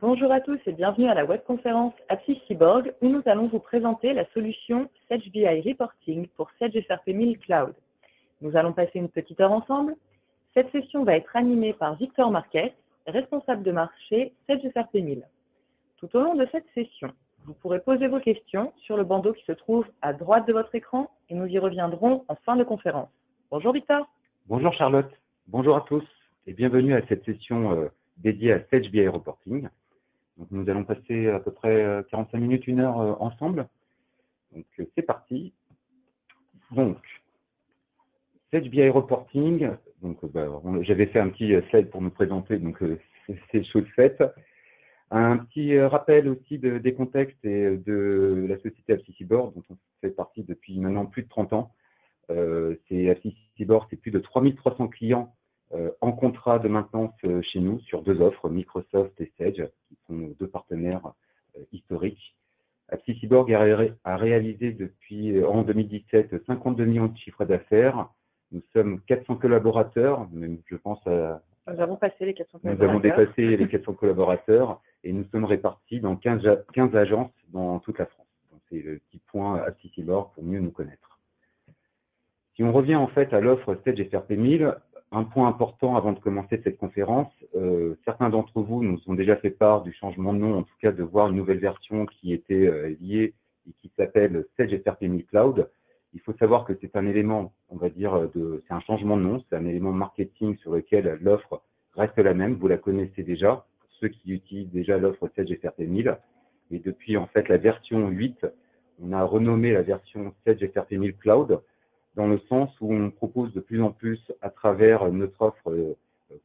Bonjour à tous et bienvenue à la webconférence APSI Cyborg où nous allons vous présenter la solution Sedge BI Reporting pour Sedge FRP 1000 Cloud. Nous allons passer une petite heure ensemble. Cette session va être animée par Victor Marquez, responsable de marché Sedge FRP 1000. Tout au long de cette session, vous pourrez poser vos questions sur le bandeau qui se trouve à droite de votre écran et nous y reviendrons en fin de conférence. Bonjour Victor. Bonjour Charlotte, bonjour à tous et bienvenue à cette session dédiée à Sedge BI Reporting. Donc, nous allons passer à peu près 45 minutes, 1 heure ensemble. Donc c'est parti. Donc, Sedge BI Reporting, j'avais fait un petit slide pour nous présenter, donc c'est chose faite. Un petit rappel aussi des contextes et de la société APSI Cyborg, dont on fait partie depuis maintenant plus de 30 ans. APSI Cyborg, c'est plus de 3300 clients en contrat de maintenance chez nous sur 2 offres, Microsoft et Sedge, qui sont nos 2 partenaires historiques. APSI Cyborg a réalisé depuis en 2017 52 millions de chiffres d'affaires. Nous sommes 400 collaborateurs, même je pense à... Nous avons passé les 400 Nous collaborateurs. avons dépassé les 400 collaborateurs et nous sommes répartis dans 15 agences dans toute la France. C'est le petit point APSI Cyborg pour mieux nous connaître. Si on revient en fait à l'offre Sedge FRP 1000, un point important avant de commencer cette conférence, certains d'entre vous nous ont déjà fait part du changement de nom, en tout cas de voir une nouvelle version qui était liée et qui s'appelle Sedge FRP 1000 Cloud. Il faut savoir que c'est un élément, on va dire, c'est un changement de nom, c'est un élément marketing sur lequel l'offre reste la même, vous la connaissez déjà, pour ceux qui utilisent déjà l'offre Sedge FRP 1000. Et depuis en fait la version 8, on a renommé la version Sedge FRP 1000 Cloud, dans le sens où on propose de plus en plus, à travers notre offre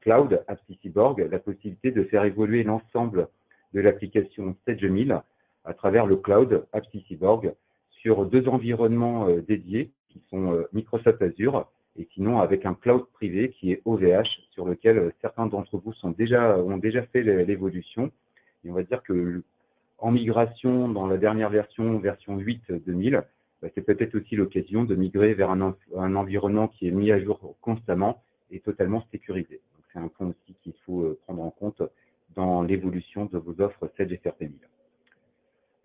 cloud APSI Cyborg, la possibilité de faire évoluer l'ensemble de l'application Sedge 1000 à travers le cloud APSI Cyborg sur 2 environnements dédiés qui sont Microsoft Azure et sinon avec un cloud privé qui est OVH sur lequel certains d'entre vous ont déjà fait l'évolution. Et on va dire que en migration dans la dernière version 8 2000, c'est peut-être aussi l'occasion de migrer vers un environnement qui est mis à jour constamment et totalement sécurisé. C'est un point aussi qu'il faut prendre en compte dans l'évolution de vos offres Sedge FRP 1000.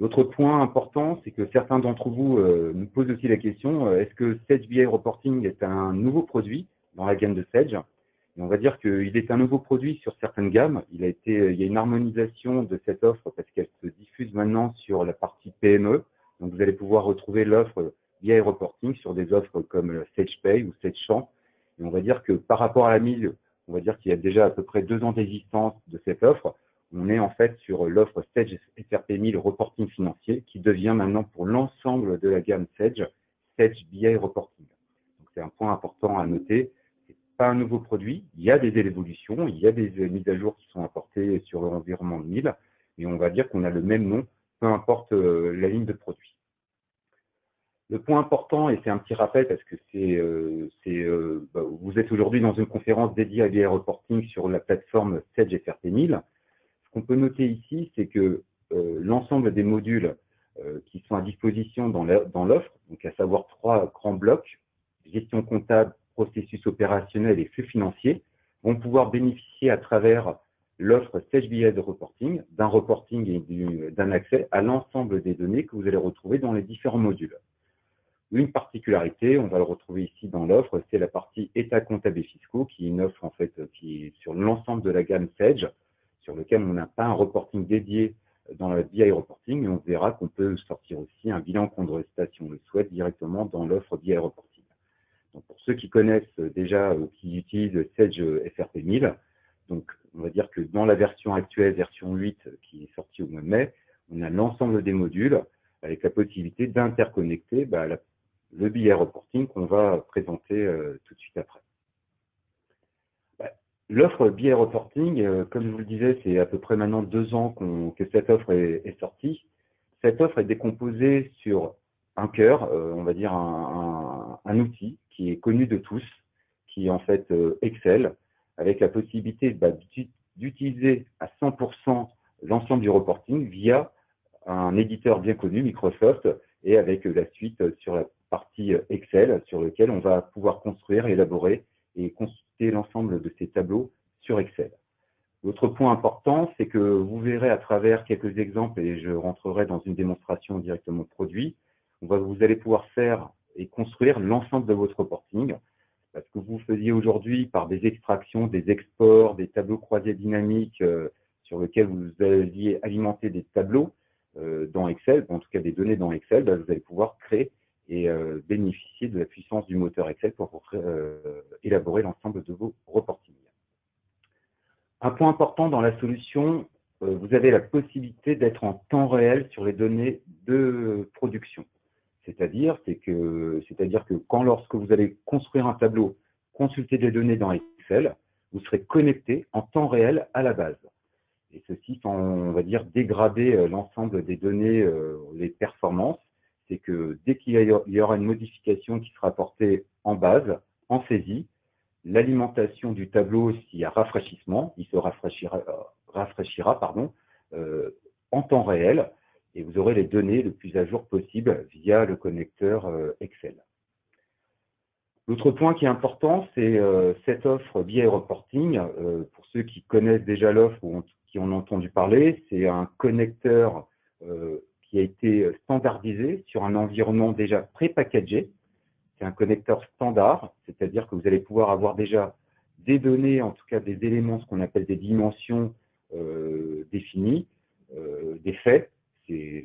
L'autre point important, c'est que certains d'entre vous nous posent aussi la question, est-ce que Sedge BI Reporting est un nouveau produit dans la gamme de Sedge? Et on va dire qu'il est un nouveau produit sur certaines gammes. Il y a une harmonisation de cette offre parce qu'elle se diffuse maintenant sur la partie PME. Donc, vous allez pouvoir retrouver l'offre BI Reporting sur des offres comme SedgePay ou SedgeChamp. Et on va dire que par rapport à la mise, on va dire qu'il y a déjà à peu près 2 ans d'existence de cette offre. On est en fait sur l'offre Sedge FRP 1000 Reporting financier qui devient maintenant pour l'ensemble de la gamme Sedge BI Reporting. Donc, c'est un point important à noter. C'est pas un nouveau produit. Il y a des évolutions, il y a des mises à jour qui sont apportées sur l'environnement de 1000. Mais on va dire qu'on a le même nom, peu importe la ligne de produit. Le point important, et c'est un petit rappel parce que vous êtes aujourd'hui dans une conférence dédiée à BI Reporting sur la plateforme Sedge FRP 1000. Ce qu'on peut noter ici, c'est que l'ensemble des modules qui sont à disposition dans l'offre, donc à savoir 3 grands blocs, gestion comptable, processus opérationnel et flux financiers, vont pouvoir bénéficier à travers l'offre Sedge BI de reporting, d'un reporting et d'un accès à l'ensemble des données que vous allez retrouver dans les différents modules. Une particularité, on va le retrouver ici dans l'offre, c'est la partie état comptable et fiscaux, qui est une offre en fait qui est sur l'ensemble de la gamme Sedge, sur lequel on n'a pas un reporting dédié dans la BI Reporting, et on verra qu'on peut sortir aussi un bilan compte de résultat si on le souhaite directement dans l'offre BI Reporting. Donc pour ceux qui connaissent déjà ou qui utilisent Sedge FRP 1000, donc on va dire que dans la version actuelle, version 8 qui est sortie au mois de mai, on a l'ensemble des modules avec la possibilité d'interconnecter le BI Reporting qu'on va présenter tout de suite après. L'offre BI Reporting, comme je vous le disais, c'est à peu près maintenant 2 ans que cette offre est sortie. Cette offre est décomposée sur un cœur, on va dire un outil qui est connu de tous, qui est en fait Excel, avec la possibilité d'utiliser à 100% l'ensemble du reporting via un éditeur bien connu, Microsoft, et avec la suite sur la partie Excel, sur lequel on va pouvoir construire, élaborer et consulter l'ensemble de ces tableaux sur Excel. L'autre point important, c'est que vous verrez à travers quelques exemples, et je rentrerai dans une démonstration directement produit, vous allez pouvoir faire et construire l'ensemble de votre reporting. Parce que vous faisiez aujourd'hui par des extractions, des exports, des tableaux croisés dynamiques sur lesquels vous alliez alimenter des tableaux dans Excel, en tout cas des données dans Excel, vous allez pouvoir créer et bénéficier de la puissance du moteur Excel pour élaborer l'ensemble de vos reportings. Un point important dans la solution, vous avez la possibilité d'être en temps réel sur les données de production. C'est-à-dire que lorsque vous allez construire un tableau, consulter des données dans Excel, vous serez connecté en temps réel à la base. Et ceci sans, on va dire, dégrader l'ensemble des données, les performances. C'est que dès qu'il y aura une modification qui sera apportée en base, en saisie, l'alimentation du tableau, s'il y a rafraîchissement, il se rafraîchira en temps réel et vous aurez les données le plus à jour possible via le connecteur Excel. L'autre point qui est important, c'est cette offre BI Reporting. Pour ceux qui connaissent déjà l'offre ou qui en ont entendu parler, c'est un connecteur qui a été standardisé sur un environnement déjà pré-packagé. C'est un connecteur standard, c'est-à-dire que vous allez pouvoir avoir déjà des données, en tout cas des éléments, ce qu'on appelle des dimensions définies, des faits.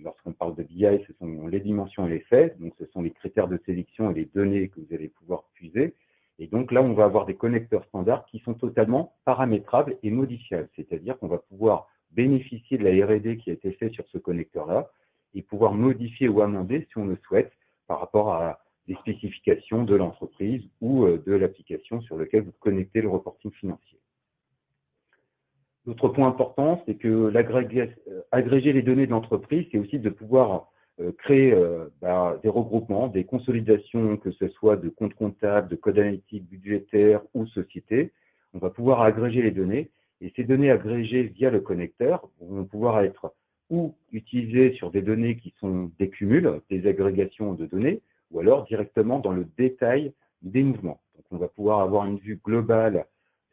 Lorsqu'on parle de BI, ce sont les dimensions et les faits, donc ce sont les critères de sélection et les données que vous allez pouvoir puiser. Et donc là, on va avoir des connecteurs standards qui sont totalement paramétrables et modifiables, c'est-à-dire qu'on va pouvoir bénéficier de la R&D qui a été faite sur ce connecteur-là et pouvoir modifier ou amender si on le souhaite par rapport à des spécifications de l'entreprise ou de l'application sur laquelle vous connectez le reporting financier. L'autre point important, c'est que agréger les données de l'entreprise, c'est aussi de pouvoir créer des regroupements, des consolidations, que ce soit de comptes comptables, de codes analytiques, budgétaires ou sociétés. On va pouvoir agréger les données et ces données agrégées via le connecteur vont pouvoir être ou utilisées sur des données qui sont des cumuls, des agrégations de données, ou alors directement dans le détail des mouvements. Donc, on va pouvoir avoir une vue globale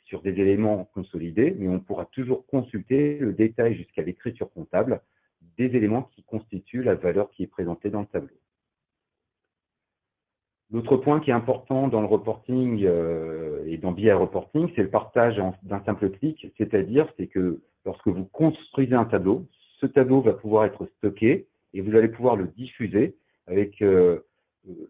sur des éléments consolidés, mais on pourra toujours consulter le détail jusqu'à l'écriture comptable des éléments qui constituent la valeur qui est présentée dans le tableau. L'autre point qui est important dans le reporting et dans BI Reporting, c'est le partage d'un simple clic, c'est-à-dire que lorsque vous construisez un tableau, ce tableau va pouvoir être stocké et vous allez pouvoir le diffuser avec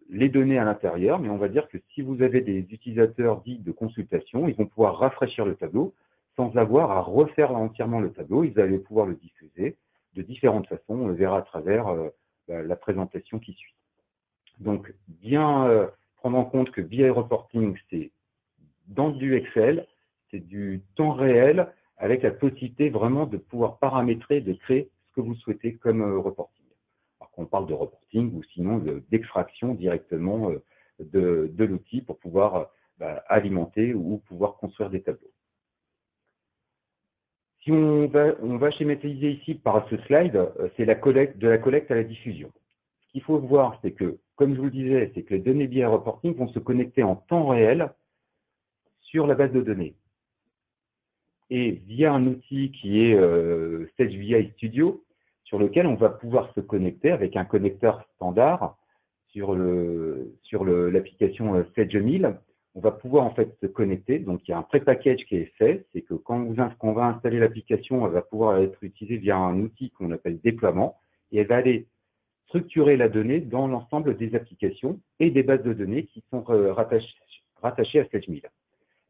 les données à l'intérieur, mais on va dire que si vous avez des utilisateurs dits de consultation, ils vont pouvoir rafraîchir le tableau sans avoir à refaire entièrement le tableau. Ils allaient pouvoir le diffuser de différentes façons. On le verra à travers la présentation qui suit. Donc, bien prendre en compte que BI Reporting, c'est dans du Excel, c'est du temps réel avec la possibilité vraiment de pouvoir paramétrer, de créer ce que vous souhaitez comme reporting. On parle de reporting ou sinon d'extraction directement de l'outil pour pouvoir alimenter ou pouvoir construire des tableaux. Si on va schématiser ici par ce slide, c'est de la collecte à la diffusion. Ce qu'il faut voir, c'est que, comme je vous le disais, c'est que les données BI Reporting vont se connecter en temps réel sur la base de données. Et via un outil qui est Sage BI Studio, sur lequel on va pouvoir se connecter avec un connecteur standard sur l'application Sage 1000. On va pouvoir en fait se connecter. Donc, il y a un pré-package qui est fait. C'est que quand on va installer l'application, elle va pouvoir être utilisée via un outil qu'on appelle déploiement et elle va aller structurer la donnée dans l'ensemble des applications et des bases de données qui sont rattachées à Sage 1000.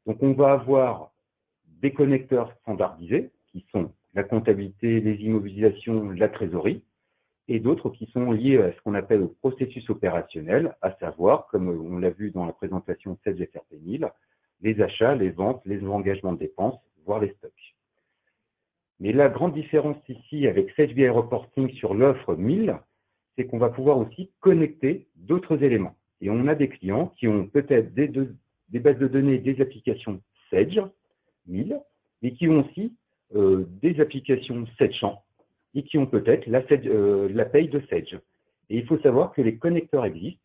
Donc, on va avoir des connecteurs standardisés qui sont la comptabilité, les immobilisations, la trésorerie, et d'autres qui sont liés à ce qu'on appelle le processus opérationnel, à savoir, comme on l'a vu dans la présentation Sage FRP 1000, les achats, les ventes, les engagements de dépenses, voire les stocks. Mais la grande différence ici avec Sage BI Reporting sur l'offre 1000, c'est qu'on va pouvoir aussi connecter d'autres éléments. Et on a des clients qui ont peut-être des bases de données, des applications Sage 1000, mais qui ont aussi des applications Sage et qui ont peut-être la paye de Sage. Et il faut savoir que les connecteurs existent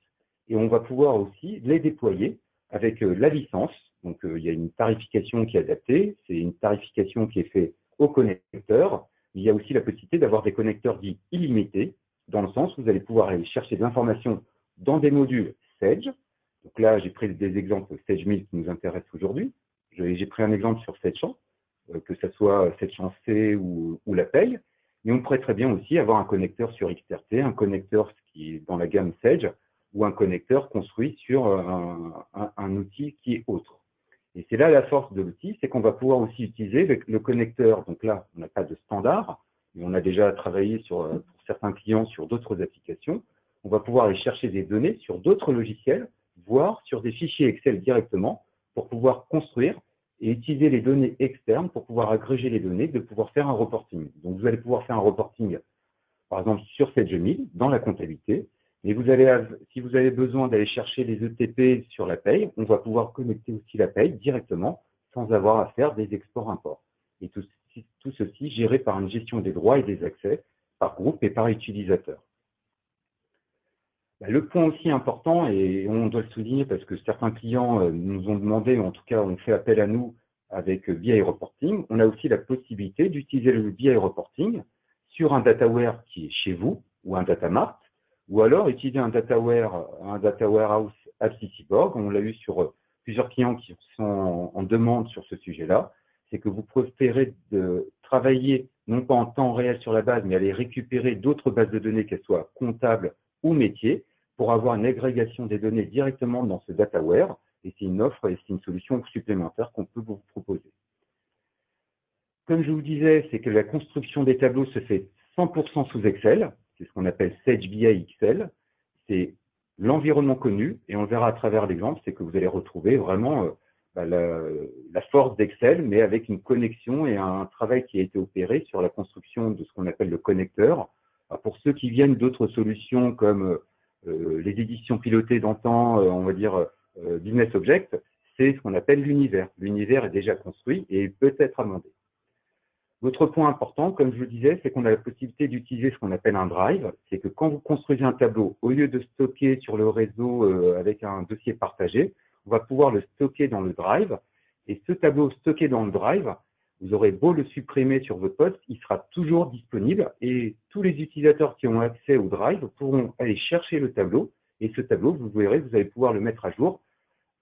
et on va pouvoir aussi les déployer avec la licence. Donc, il y a une tarification qui est adaptée. C'est une tarification qui est faite aux connecteurs. Il y a aussi la possibilité d'avoir des connecteurs dits illimités, dans le sens où vous allez pouvoir aller chercher des informations dans des modules Sage. Donc là, j'ai pris des exemples Sage 1000 qui nous intéressent aujourd'hui. J'ai pris un exemple sur SageChamp, que ce soit SageChamp C ou la paye. Mais on pourrait très bien aussi avoir un connecteur sur XRT, un connecteur qui est dans la gamme Sage, ou un connecteur construit sur un outil qui est autre. Et c'est là la force de l'outil, c'est qu'on va pouvoir aussi utiliser le connecteur. Donc là, on n'a pas de standard, mais on a déjà travaillé pour certains clients sur d'autres applications. On va pouvoir aller chercher des données sur d'autres logiciels, voire sur des fichiers Excel directement, pour pouvoir construire et utiliser les données externes pour pouvoir agréger les données, de pouvoir faire un reporting. Donc vous allez pouvoir faire un reporting, par exemple, sur Sage 1000, dans la comptabilité. Mais si vous avez besoin d'aller chercher les ETP sur la paye, on va pouvoir connecter aussi la paye directement sans avoir à faire des exports-imports. Et tout ceci géré par une gestion des droits et des accès par groupe et par utilisateur. Le point aussi important, et on doit le souligner parce que certains clients nous ont demandé, ou en tout cas ont fait appel à nous avec BI Reporting, on a aussi la possibilité d'utiliser le BI Reporting sur un dataware qui est chez vous ou un data mart, ou alors utiliser un data warehouse AppCityBorg. On l'a eu sur plusieurs clients qui sont en demande sur ce sujet-là. C'est que vous préférez de travailler non pas en temps réel sur la base, mais aller récupérer d'autres bases de données, qu'elles soient comptables ou métiers, pour avoir une agrégation des données directement dans ce dataware. Et c'est une offre et c'est une solution supplémentaire qu'on peut vous proposer. Comme je vous disais, c'est que la construction des tableaux se fait 100% sous Excel. C'est ce qu'on appelle Sage BI Excel. C'est l'environnement connu, et on le verra à travers l'exemple, c'est que vous allez retrouver vraiment la force d'Excel, mais avec une connexion et un travail qui a été opéré sur la construction de ce qu'on appelle le connecteur. Alors pour ceux qui viennent d'autres solutions comme les éditions pilotées d'antan, on va dire Business Object, c'est ce qu'on appelle l'univers. L'univers est déjà construit et peut être amendé. L'autre point important, comme je vous le disais, c'est qu'on a la possibilité d'utiliser ce qu'on appelle un drive. C'est que quand vous construisez un tableau, au lieu de stocker sur le réseau avec un dossier partagé, on va pouvoir le stocker dans le drive. Et ce tableau stocké dans le drive, vous aurez beau le supprimer sur votre poste, il sera toujours disponible et tous les utilisateurs qui ont accès au drive pourront aller chercher le tableau. Et ce tableau, vous verrez, vous allez pouvoir le mettre à jour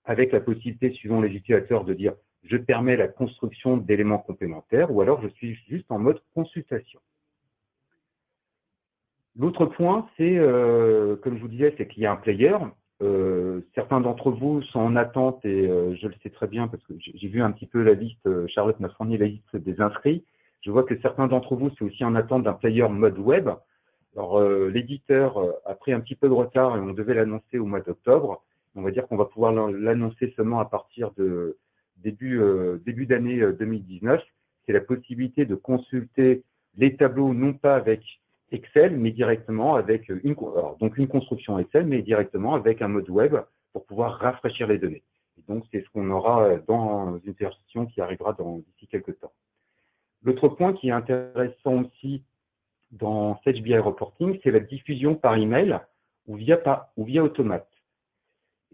avec la possibilité, suivant les utilisateurs, de dire « je permets la construction d'éléments complémentaires » ou alors « je suis juste en mode consultation ». L'autre point, c'est, comme je vous disais, c'est qu'il y a un player. Certains d'entre vous sont en attente et je le sais très bien parce que j'ai vu un petit peu la liste, Charlotte m'a fourni la liste des inscrits. Je vois que certains d'entre vous sont aussi en attente d'un player mode web. Alors, l'éditeur a pris un petit peu de retard et on devait l'annoncer au mois d'octobre. On va dire qu'on va pouvoir l'annoncer seulement à partir de début d'année 2019. C'est la possibilité de consulter les tableaux non pas avec Excel, mais directement avec une construction Excel, mais directement avec un mode web pour pouvoir rafraîchir les données. Et donc, c'est ce qu'on aura dans une version qui arrivera d'ici quelques temps. L'autre point qui est intéressant aussi dans Sage BI Reporting, c'est la diffusion par email ou via automate.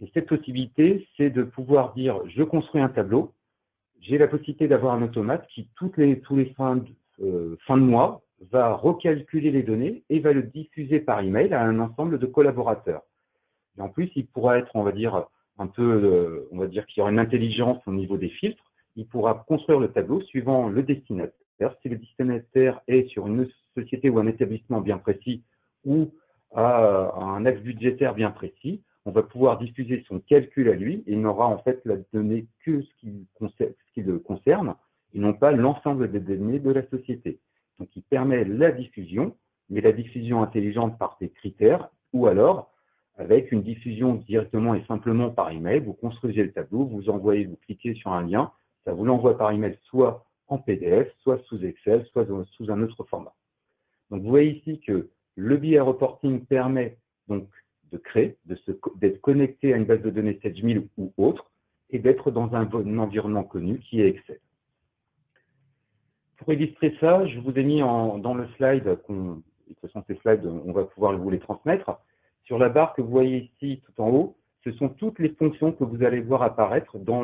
Et cette possibilité, c'est de pouvoir dire, je construis un tableau, j'ai la possibilité d'avoir un automate qui, tous les fins de mois, va recalculer les données et va le diffuser par email à un ensemble de collaborateurs. Et en plus, il pourra être, on va dire, on va dire qu'il y aura une intelligence au niveau des filtres. Il pourra construire le tableau suivant le destinataire. Si le destinataire est sur une société ou un établissement bien précis ou à un axe budgétaire bien précis, on va pouvoir diffuser son calcul à lui et il n'aura en fait la donnée que ce qui le concerne et non pas l'ensemble des données de la société. Donc, il permet la diffusion, mais la diffusion intelligente par des critères ou alors avec une diffusion directement et simplement par email. Vous construisez le tableau, vous cliquez sur un lien, ça vous l'envoie par email soit en PDF, soit sous Excel, soit sous un autre format. Donc, vous voyez ici que le BI Reporting permet donc de créer, d'être connecté à une base de données Sage 1000 ou autre, et d'être dans un environnement connu qui est Excel. Pour illustrer ça, je vous ai mis dans le slide, de toute façon ces slides, on va pouvoir vous les transmettre. Sur la barre que vous voyez ici tout en haut, ce sont toutes les fonctions que vous allez voir apparaître dans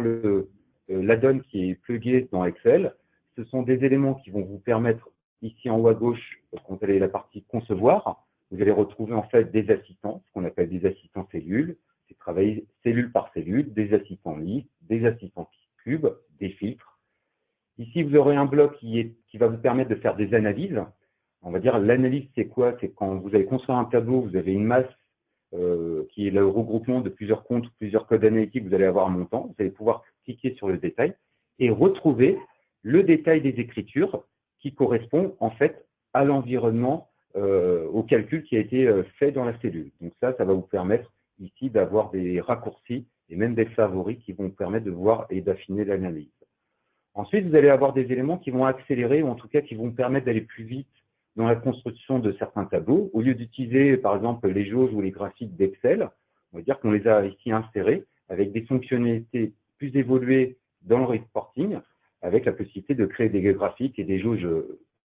l'add-on qui est plugué dans Excel. ce sont des éléments qui vont vous permettre, ici en haut à gauche, quand vous allez la partie concevoir, vous allez retrouver en fait des assistants, ce qu'on appelle des assistants cellules, c'est travailler cellule par cellule, des assistants listes, des assistants cubes, des filtres. Ici, vous aurez un bloc qui va vous permettre de faire des analyses. On va dire l'analyse, c'est quoi? C'est quand vous allez construire un tableau, vous avez une masse qui est le regroupement de plusieurs comptes, plusieurs codes analytiques, vous allez avoir un montant. Vous allez pouvoir cliquer sur le détail et retrouver le détail des écritures qui correspond en fait à l'environnement, au calcul qui a été fait dans la cellule. Donc ça va vous permettre ici d'avoir des raccourcis et même des favoris qui vont vous permettre de voir et d'affiner l'analyse. Ensuite, vous allez avoir des éléments qui vont accélérer ou en tout cas qui vont permettre d'aller plus vite dans la construction de certains tableaux. Au lieu d'utiliser par exemple les jauges ou les graphiques d'Excel, on va dire qu'on les a ici insérés avec des fonctionnalités plus évoluées dans le reporting, avec la possibilité de créer des graphiques et des jauges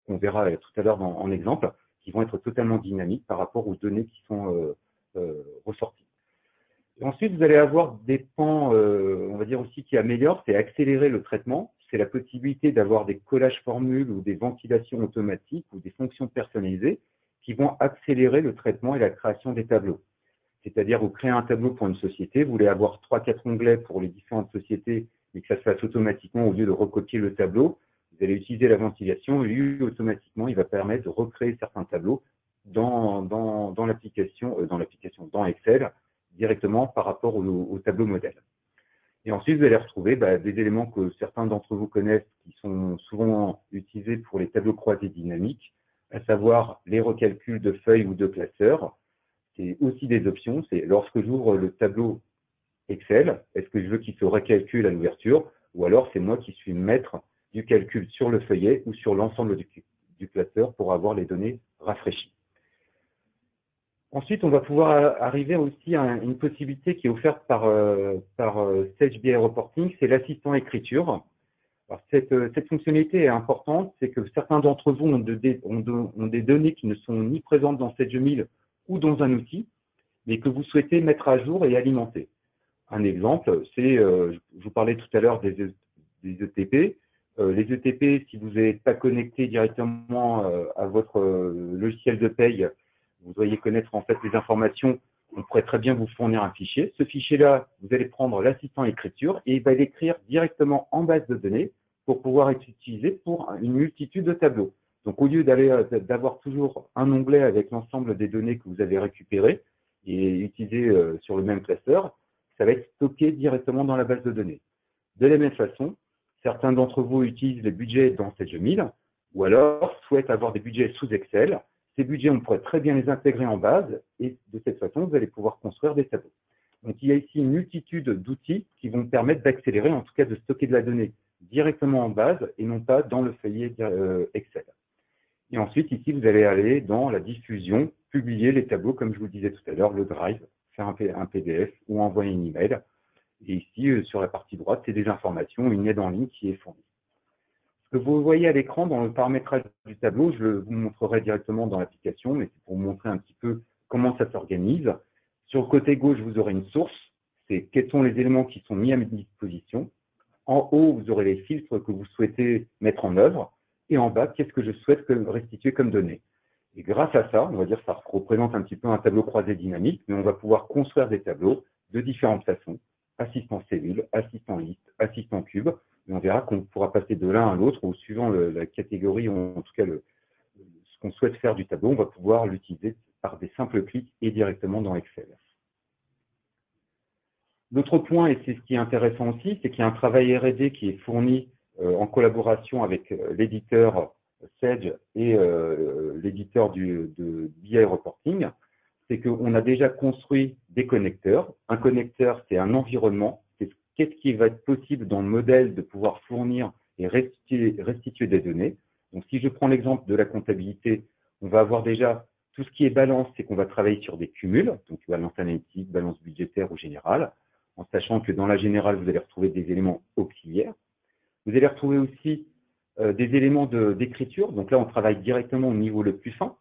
qu'on verra tout à l'heure en exemple, qui vont être totalement dynamiques par rapport aux données qui sont ressorties. Et ensuite, vous allez avoir des pans, on va dire aussi, qui améliorent, c'est accélérer le traitement. C'est la possibilité d'avoir des collages formules ou des ventilations automatiques ou des fonctions personnalisées qui vont accélérer le traitement et la création des tableaux. C'est-à-dire, vous créez un tableau pour une société, vous voulez avoir 3-4 onglets pour les différentes sociétés, mais que ça se fasse automatiquement au lieu de recopier le tableau. Vous allez utiliser la ventilation et lui, automatiquement, il va permettre de recréer certains tableaux dans l'application, dans Excel, directement par rapport au tableau modèle. Et ensuite, vous allez retrouver des éléments que certains d'entre vous connaissent, qui sont souvent utilisés pour les tableaux croisés dynamiques, à savoir les recalculs de feuilles ou de classeurs. C'est aussi des options. C'est lorsque j'ouvre le tableau Excel, est-ce que je veux qu'il se recalcule à l'ouverture, ou alors c'est moi qui suis maître du calcul sur le feuillet ou sur l'ensemble du classeur pour avoir les données rafraîchies. Ensuite, on va pouvoir arriver aussi à une possibilité qui est offerte par Sage BI Reporting, c'est l'assistant écriture. Alors, cette fonctionnalité est importante, c'est que certains d'entre vous ont des données qui ne sont ni présentes dans Sage 1000 ou dans un outil, mais que vous souhaitez mettre à jour et alimenter. Un exemple, c'est, je vous parlais tout à l'heure des ETP. Les ETP, si vous n'êtes pas connecté directement à votre logiciel de paye, vous devriez connaître en fait les informations, on pourrait très bien vous fournir un fichier. Ce fichier-là, vous allez prendre l'assistant écriture et il va l'écrire directement en base de données pour pouvoir être utilisé pour une multitude de tableaux. Donc, au lieu d'avoir toujours un onglet avec l'ensemble des données que vous avez récupérées et utilisées sur le même classeur, ça va être stocké directement dans la base de données. De la même façon, certains d'entre vous utilisent les budgets dans Sage 1000 ou alors souhaitent avoir des budgets sous Excel. Ces budgets, on pourrait très bien les intégrer en base et de cette façon, vous allez pouvoir construire des tableaux. Donc, il y a ici une multitude d'outils qui vont permettre d'accélérer, en tout cas de stocker de la donnée directement en base et non pas dans le feuillet Excel. Et ensuite, ici, vous allez aller dans la diffusion, publier les tableaux, comme je vous le disais tout à l'heure, le Drive, faire un PDF ou envoyer un email. Et ici, sur la partie droite, c'est des informations, une aide en ligne qui est fournie. Ce que vous voyez à l'écran dans le paramétrage du tableau, je vous montrerai directement dans l'application, mais c'est pour vous montrer un petit peu comment ça s'organise. Sur le côté gauche, vous aurez une source, c'est quels sont les éléments qui sont mis à disposition. En haut, vous aurez les filtres que vous souhaitez mettre en œuvre. Et en bas, qu'est-ce que je souhaite restituer comme données. Et grâce à ça, on va dire que ça représente un petit peu un tableau croisé dynamique, mais on va pouvoir construire des tableaux de différentes façons. Assistant cellule, assistant liste, assistant cube. Et on verra qu'on pourra passer de l'un à l'autre, ou suivant la catégorie, ou en tout cas ce qu'on souhaite faire du tableau, on va pouvoir l'utiliser par des simples clics et directement dans Excel. L'autre point, et c'est ce qui est intéressant aussi, c'est qu'il y a un travail R&D qui est fourni en collaboration avec l'éditeur Sage et l'éditeur de BI Reporting. C'est qu'on a déjà construit des connecteurs. Un connecteur, c'est un environnement. C'est qu'est-ce qui va être possible dans le modèle de pouvoir fournir et restituer des données. Donc, si je prends l'exemple de la comptabilité, on va avoir déjà tout ce qui est balance, c'est qu'on va travailler sur des cumuls, donc balance analytique, balance budgétaire ou générale, en sachant que dans la générale, vous allez retrouver des éléments auxiliaires. Vous allez retrouver aussi des éléments d'écriture. Donc là, on travaille directement au niveau le plus fin,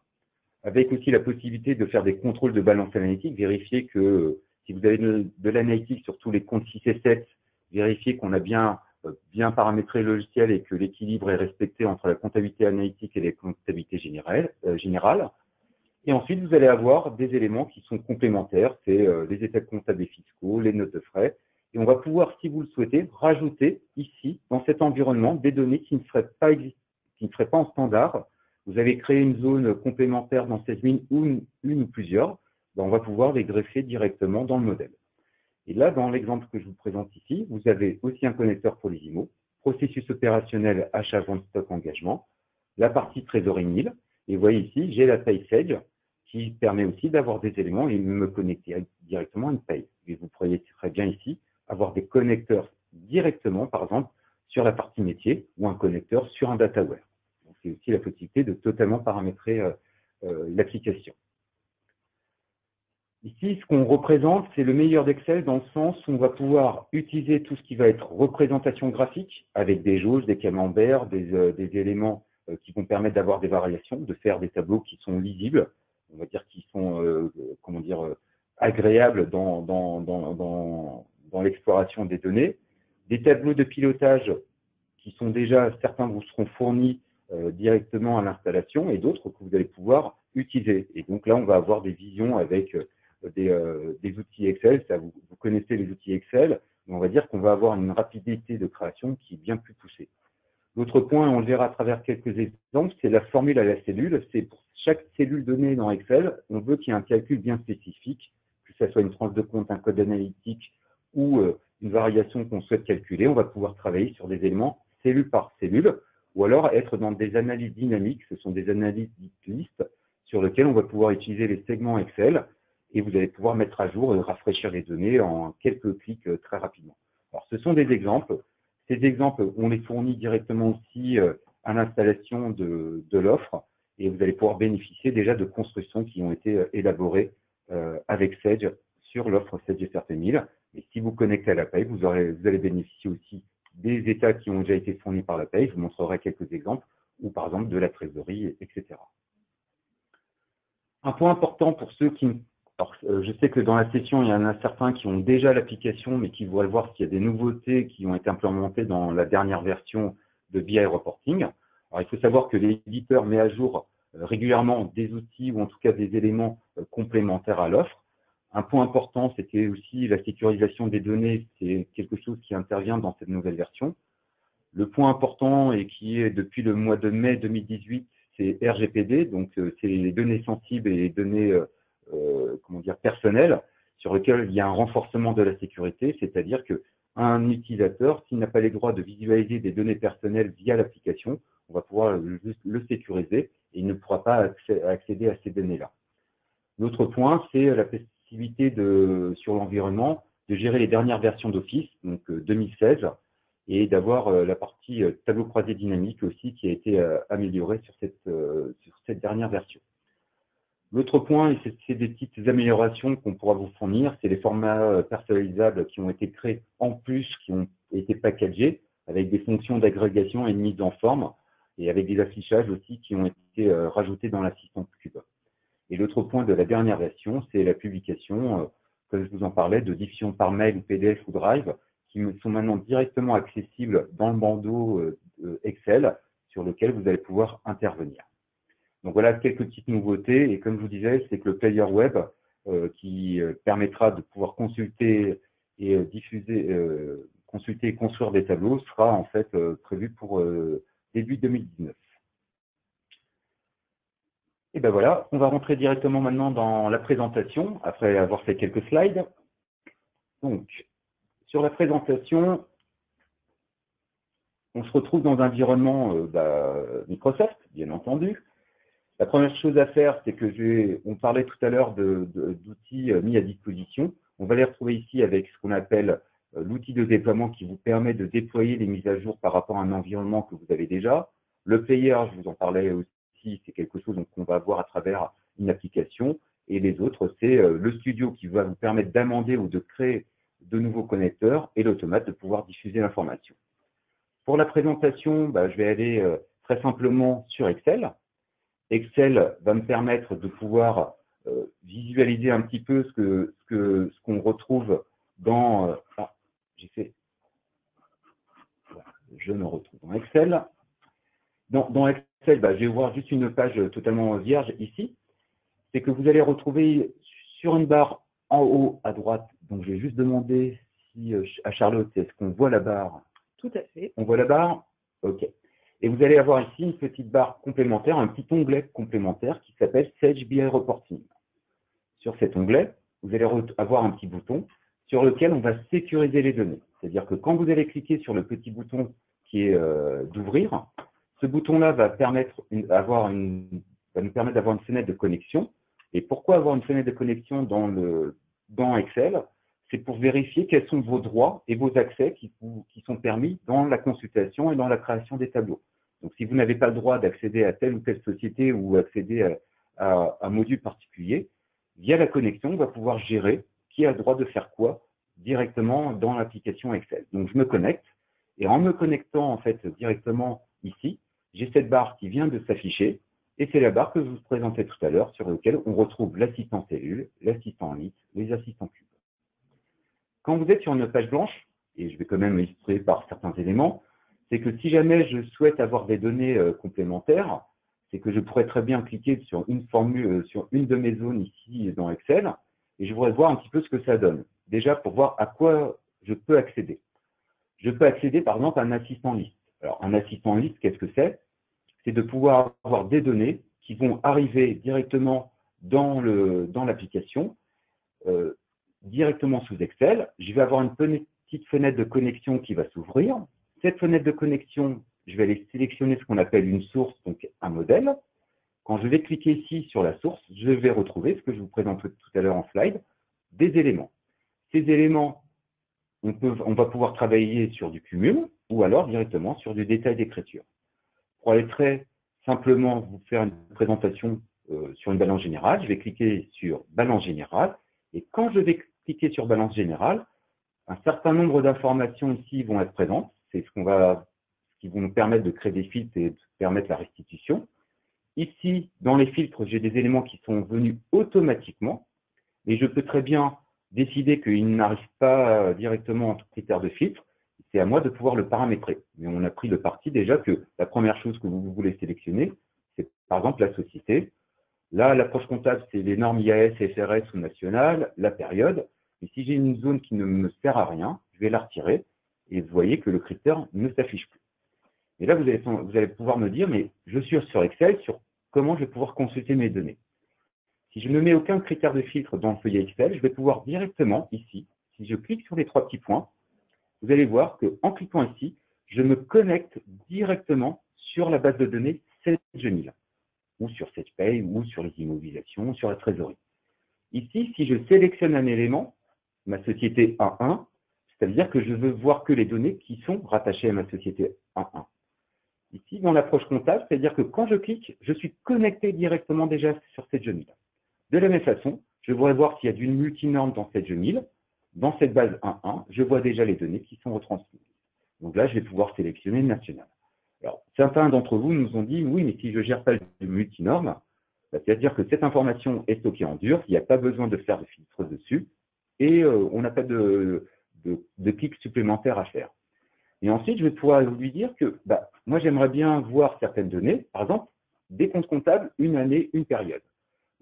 avec aussi la possibilité de faire des contrôles de balance analytique, vérifier que si vous avez de l'analytique sur tous les comptes 6 et 7, vérifier qu'on a bien bien paramétrer le logiciel et que l'équilibre est respecté entre la comptabilité analytique et la comptabilité générale. Et ensuite, vous allez avoir des éléments qui sont complémentaires, c'est les états comptables et fiscaux, les notes de frais. Et on va pouvoir, si vous le souhaitez, rajouter ici, dans cet environnement, des données qui ne seraient pas en standard. Vous avez créé une zone complémentaire dans 16 000 ou une ou plusieurs, ben on va pouvoir les greffer directement dans le modèle. Et là, dans l'exemple que je vous présente ici, vous avez aussi un connecteur pour les IMO, processus opérationnel, achat, vente, stock, engagement, la partie trésorerie NIL. Et vous voyez ici, j'ai la paye Sage qui permet aussi d'avoir des éléments et de me connecter directement à une paye. Et vous pourriez très bien ici avoir des connecteurs directement, par exemple, sur la partie métier ou un connecteur sur un dataware. Donc, c'est aussi la possibilité de totalement paramétrer l'application. Ici, ce qu'on représente, c'est le meilleur d'Excel dans le sens où on va pouvoir utiliser tout ce qui va être représentation graphique avec des jauges, des camemberts, des éléments qui vont permettre d'avoir des variations, de faire des tableaux qui sont lisibles, on va dire qui sont agréables dans l'exploration des données. Des tableaux de pilotage qui sont déjà, certains vous seront fournis directement à l'installation et d'autres que vous allez pouvoir utiliser. Et donc là, on va avoir des visions avec des outils Excel. Ça, vous connaissez les outils Excel, mais on va dire qu'on va avoir une rapidité de création qui est bien plus poussée. L'autre point, on le verra à travers quelques exemples, c'est la formule à la cellule. C'est pour chaque cellule donnée dans Excel, on veut qu'il y ait un calcul bien spécifique, que ce soit une tranche de compte, un code analytique ou une variation qu'on souhaite calculer. On va pouvoir travailler sur des éléments cellule par cellule, ou alors être dans des analyses dynamiques. Ce sont des analyses listes sur lesquelles on va pouvoir utiliser les segments Excel et vous allez pouvoir mettre à jour et rafraîchir les données en quelques clics très rapidement. Alors, ce sont des exemples. Ces exemples, on les fournit directement aussi à l'installation de l'offre et vous allez pouvoir bénéficier déjà de constructions qui ont été élaborées avec Sage sur l'offre Sage FRP 1000. Et si vous connectez à la paye, vous allez bénéficier aussi des états qui ont déjà été fournis par la paye. Je vous montrerai quelques exemples, ou par exemple de la trésorerie, etc. Un point important pour ceux qui... Alors, je sais que dans la session, il y en a certains qui ont déjà l'application, mais qui voudraient voir s'il y a des nouveautés qui ont été implémentées dans la dernière version de BI Reporting. Alors, il faut savoir que l'éditeur met à jour régulièrement des outils ou en tout cas des éléments complémentaires à l'offre. Un point important, c'était aussi la sécurisation des données. C'est quelque chose qui intervient dans cette nouvelle version. Le point important et qui est depuis le mois de mai 2018, c'est RGPD, donc c'est les données sensibles et les données personnelles sur lesquelles il y a un renforcement de la sécurité, c'est-à-dire qu'un utilisateur, s'il n'a pas les droits de visualiser des données personnelles via l'application, on va pouvoir le sécuriser et il ne pourra pas accéder à ces données-là. L'autre point, c'est la possibilité sur l'environnement de gérer les dernières versions d'Office, donc 2016, et d'avoir la partie tableau croisé dynamique aussi qui a été améliorée sur cette dernière version. L'autre point, et c'est des petites améliorations qu'on pourra vous fournir, c'est les formats personnalisables qui ont été créés en plus, qui ont été packagés avec des fonctions d'agrégation et de mise en forme, et avec des affichages aussi qui ont été rajoutés dans l'assistant Cube. Et l'autre point de la dernière version, c'est la publication, comme je vous en parlais, de diffusion par mail ou PDF ou Drive, qui sont maintenant directement accessibles dans le bandeau Excel sur lequel vous allez pouvoir intervenir. Donc voilà quelques petites nouveautés. Et comme je vous disais, c'est que le player web qui permettra de pouvoir consulter et diffuser, consulter et construire des tableaux sera en fait prévu pour début 2019. Et ben voilà, on va rentrer directement maintenant dans la présentation, après avoir fait quelques slides. Donc, sur la présentation, on se retrouve dans un environnement Microsoft, bien entendu. La première chose à faire, c'est que on parlait tout à l'heure d'outils mis à disposition. On va les retrouver ici avec ce qu'on appelle l'outil de déploiement qui vous permet de déployer les mises à jour par rapport à un environnement que vous avez déjà. Le player, je vous en parlais aussi, c'est quelque chose qu'on va voir à travers une application. Et les autres, c'est le studio qui va vous permettre d'amender ou de créer de nouveaux connecteurs et l'automate de pouvoir diffuser l'information. Pour la présentation, je vais aller très simplement sur Excel. Excel va me permettre de pouvoir visualiser un petit peu ce qu'on retrouve dans... j'ai fait... je me retrouve dans Excel. Dans Excel, je vais voir juste une page totalement vierge ici. C'est que vous allez retrouver sur une barre en haut à droite, donc je vais juste demander si, à Charlotte, est-ce qu'on voit la barre? Tout à fait. On voit la barre? OK. Et vous allez avoir ici une petite barre complémentaire, un petit onglet complémentaire qui s'appelle Sage BI Reporting. Sur cet onglet, vous allez avoir un petit bouton sur lequel on va sécuriser les données. C'est-à-dire que quand vous allez cliquer sur le petit bouton qui est d'ouvrir, ce bouton-là va nous permettre d'avoir une fenêtre de connexion. Et pourquoi avoir une fenêtre de connexion dans Excel? C'est pour vérifier quels sont vos droits et vos accès qui sont permis dans la consultation et dans la création des tableaux. Donc, si vous n'avez pas le droit d'accéder à telle ou telle société ou accéder à un module particulier, via la connexion, on va pouvoir gérer qui a le droit de faire quoi directement dans l'application Excel. Donc, je me connecte et en me connectant en fait directement ici, j'ai cette barre qui vient de s'afficher et c'est la barre que je vous présentais tout à l'heure sur laquelle on retrouve l'assistant cellule, l'assistant liste, les assistants cubes. Quand vous êtes sur une page blanche, et je vais quand même illustrer par certains éléments, c'est que si jamais je souhaite avoir des données complémentaires, c'est que je pourrais très bien cliquer sur une formule, sur une de mes zones ici dans Excel, et je voudrais voir un petit peu ce que ça donne. Déjà, pour voir à quoi je peux accéder. Je peux accéder, par exemple, à un assistant liste. Alors, un assistant liste, qu'est-ce que c'est? C'est de pouvoir avoir des données qui vont arriver directement dans l'application, directement sous Excel. Je vais avoir une petite fenêtre de connexion qui va s'ouvrir. Cette fenêtre de connexion, je vais aller sélectionner ce qu'on appelle une source, donc un modèle. Quand je vais cliquer ici sur la source, je vais retrouver ce que je vous présentais tout à l'heure en slide, des éléments. Ces éléments, on va pouvoir travailler sur du cumul ou alors directement sur du détail d'écriture. Pour aller très simplement vous faire une présentation sur une balance générale, je vais cliquer sur balance générale et quand je vais cliquer sur balance générale, un certain nombre d'informations ici vont être présentes. C'est ce qui vont nous permettre de créer des filtres et de permettre la restitution. Ici, dans les filtres, j'ai des éléments qui sont venus automatiquement, et je peux très bien décider qu'ils n'arrivent pas directement en critère de filtre. C'est à moi de pouvoir le paramétrer. Mais on a pris le parti déjà que la première chose que vous voulez sélectionner, c'est par exemple la société. Là, l'approche comptable, c'est les normes IAS, FRS ou nationales, la période. Et si j'ai une zone qui ne me sert à rien, je vais la retirer et vous voyez que le critère ne s'affiche plus. Et là, vous allez pouvoir me dire, mais je suis sur Excel, sur comment je vais pouvoir consulter mes données. Si je ne mets aucun critère de filtre dans le feuillet Excel, je vais pouvoir directement ici, si je clique sur les trois petits points, vous allez voir qu'en cliquant ici, je me connecte directement sur la base de données SageMail, ou sur SagePay, ou sur les immobilisations, ou sur la trésorerie. Ici, si je sélectionne un élément, ma société 1.1, c'est-à-dire que je veux voir que les données qui sont rattachées à ma société 1.1. Ici, dans l'approche comptable, c'est-à-dire que quand je clique, je suis connecté directement déjà sur SageMail. De la même façon, je voudrais voir s'il y a d'une multinorme dans SageMail. Dans cette base 1.1, je vois déjà les données qui sont retransmises. Donc là, je vais pouvoir sélectionner national. Alors, certains d'entre vous nous ont dit, oui, mais si je ne gère pas le multinorme, c'est-à-dire que cette information est stockée en dur, il n'y a pas besoin de faire de filtre dessus, et on n'a pas de clics supplémentaires à faire. Et ensuite, je vais pouvoir lui dire que moi, j'aimerais bien voir certaines données, par exemple, des comptes comptables, une année, une période.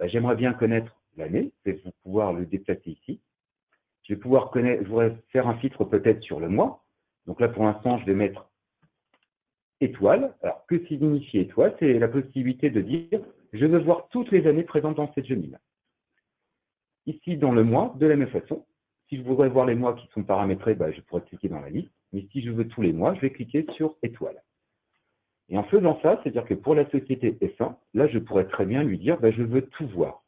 J'aimerais bien connaître l'année, je vais pouvoir le déplacer ici. Je vais pouvoir je voudrais faire un filtre peut-être sur le mois. Donc là, pour l'instant, je vais mettre étoile. Alors, que signifie étoile? C'est la possibilité de dire, je veux voir toutes les années présentes dans cette SageMail. Ici, dans le mois, de la même façon, si je voudrais voir les mois qui sont paramétrés, je pourrais cliquer dans la liste. Mais si je veux tous les mois, je vais cliquer sur étoile. Et en faisant ça, c'est-à-dire que pour la société S1, là, je pourrais très bien lui dire, je veux tout voir.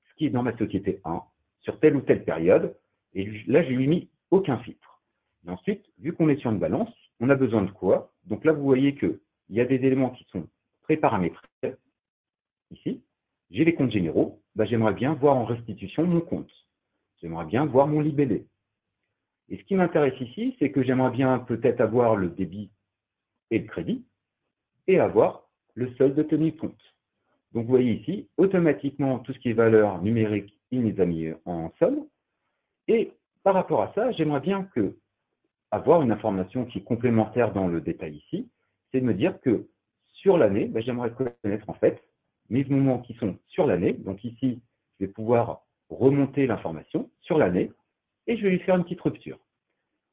Ce qui est dans ma société 1, sur telle ou telle période. Et là, je lui ai mis aucun filtre. Et ensuite, vu qu'on est sur une balance, on a besoin de quoi? Donc là, vous voyez qu'il y a des éléments qui sont pré-paramétrés. Ici, j'ai les comptes généraux. J'aimerais bien voir en restitution mon compte. J'aimerais bien voir mon libellé. Et ce qui m'intéresse ici, c'est que j'aimerais bien peut-être avoir le débit et le crédit et avoir le solde de tenue de compte. Donc, vous voyez ici, automatiquement, tout ce qui est valeur numérique, il les a mis en somme. Et par rapport à ça, j'aimerais bien que avoir une information qui est complémentaire dans le détail ici, c'est de me dire que sur l'année, ben, j'aimerais connaître en fait mes mouvements qui sont sur l'année. Donc ici, je vais pouvoir remonter l'information sur l'année et je vais lui faire une petite rupture.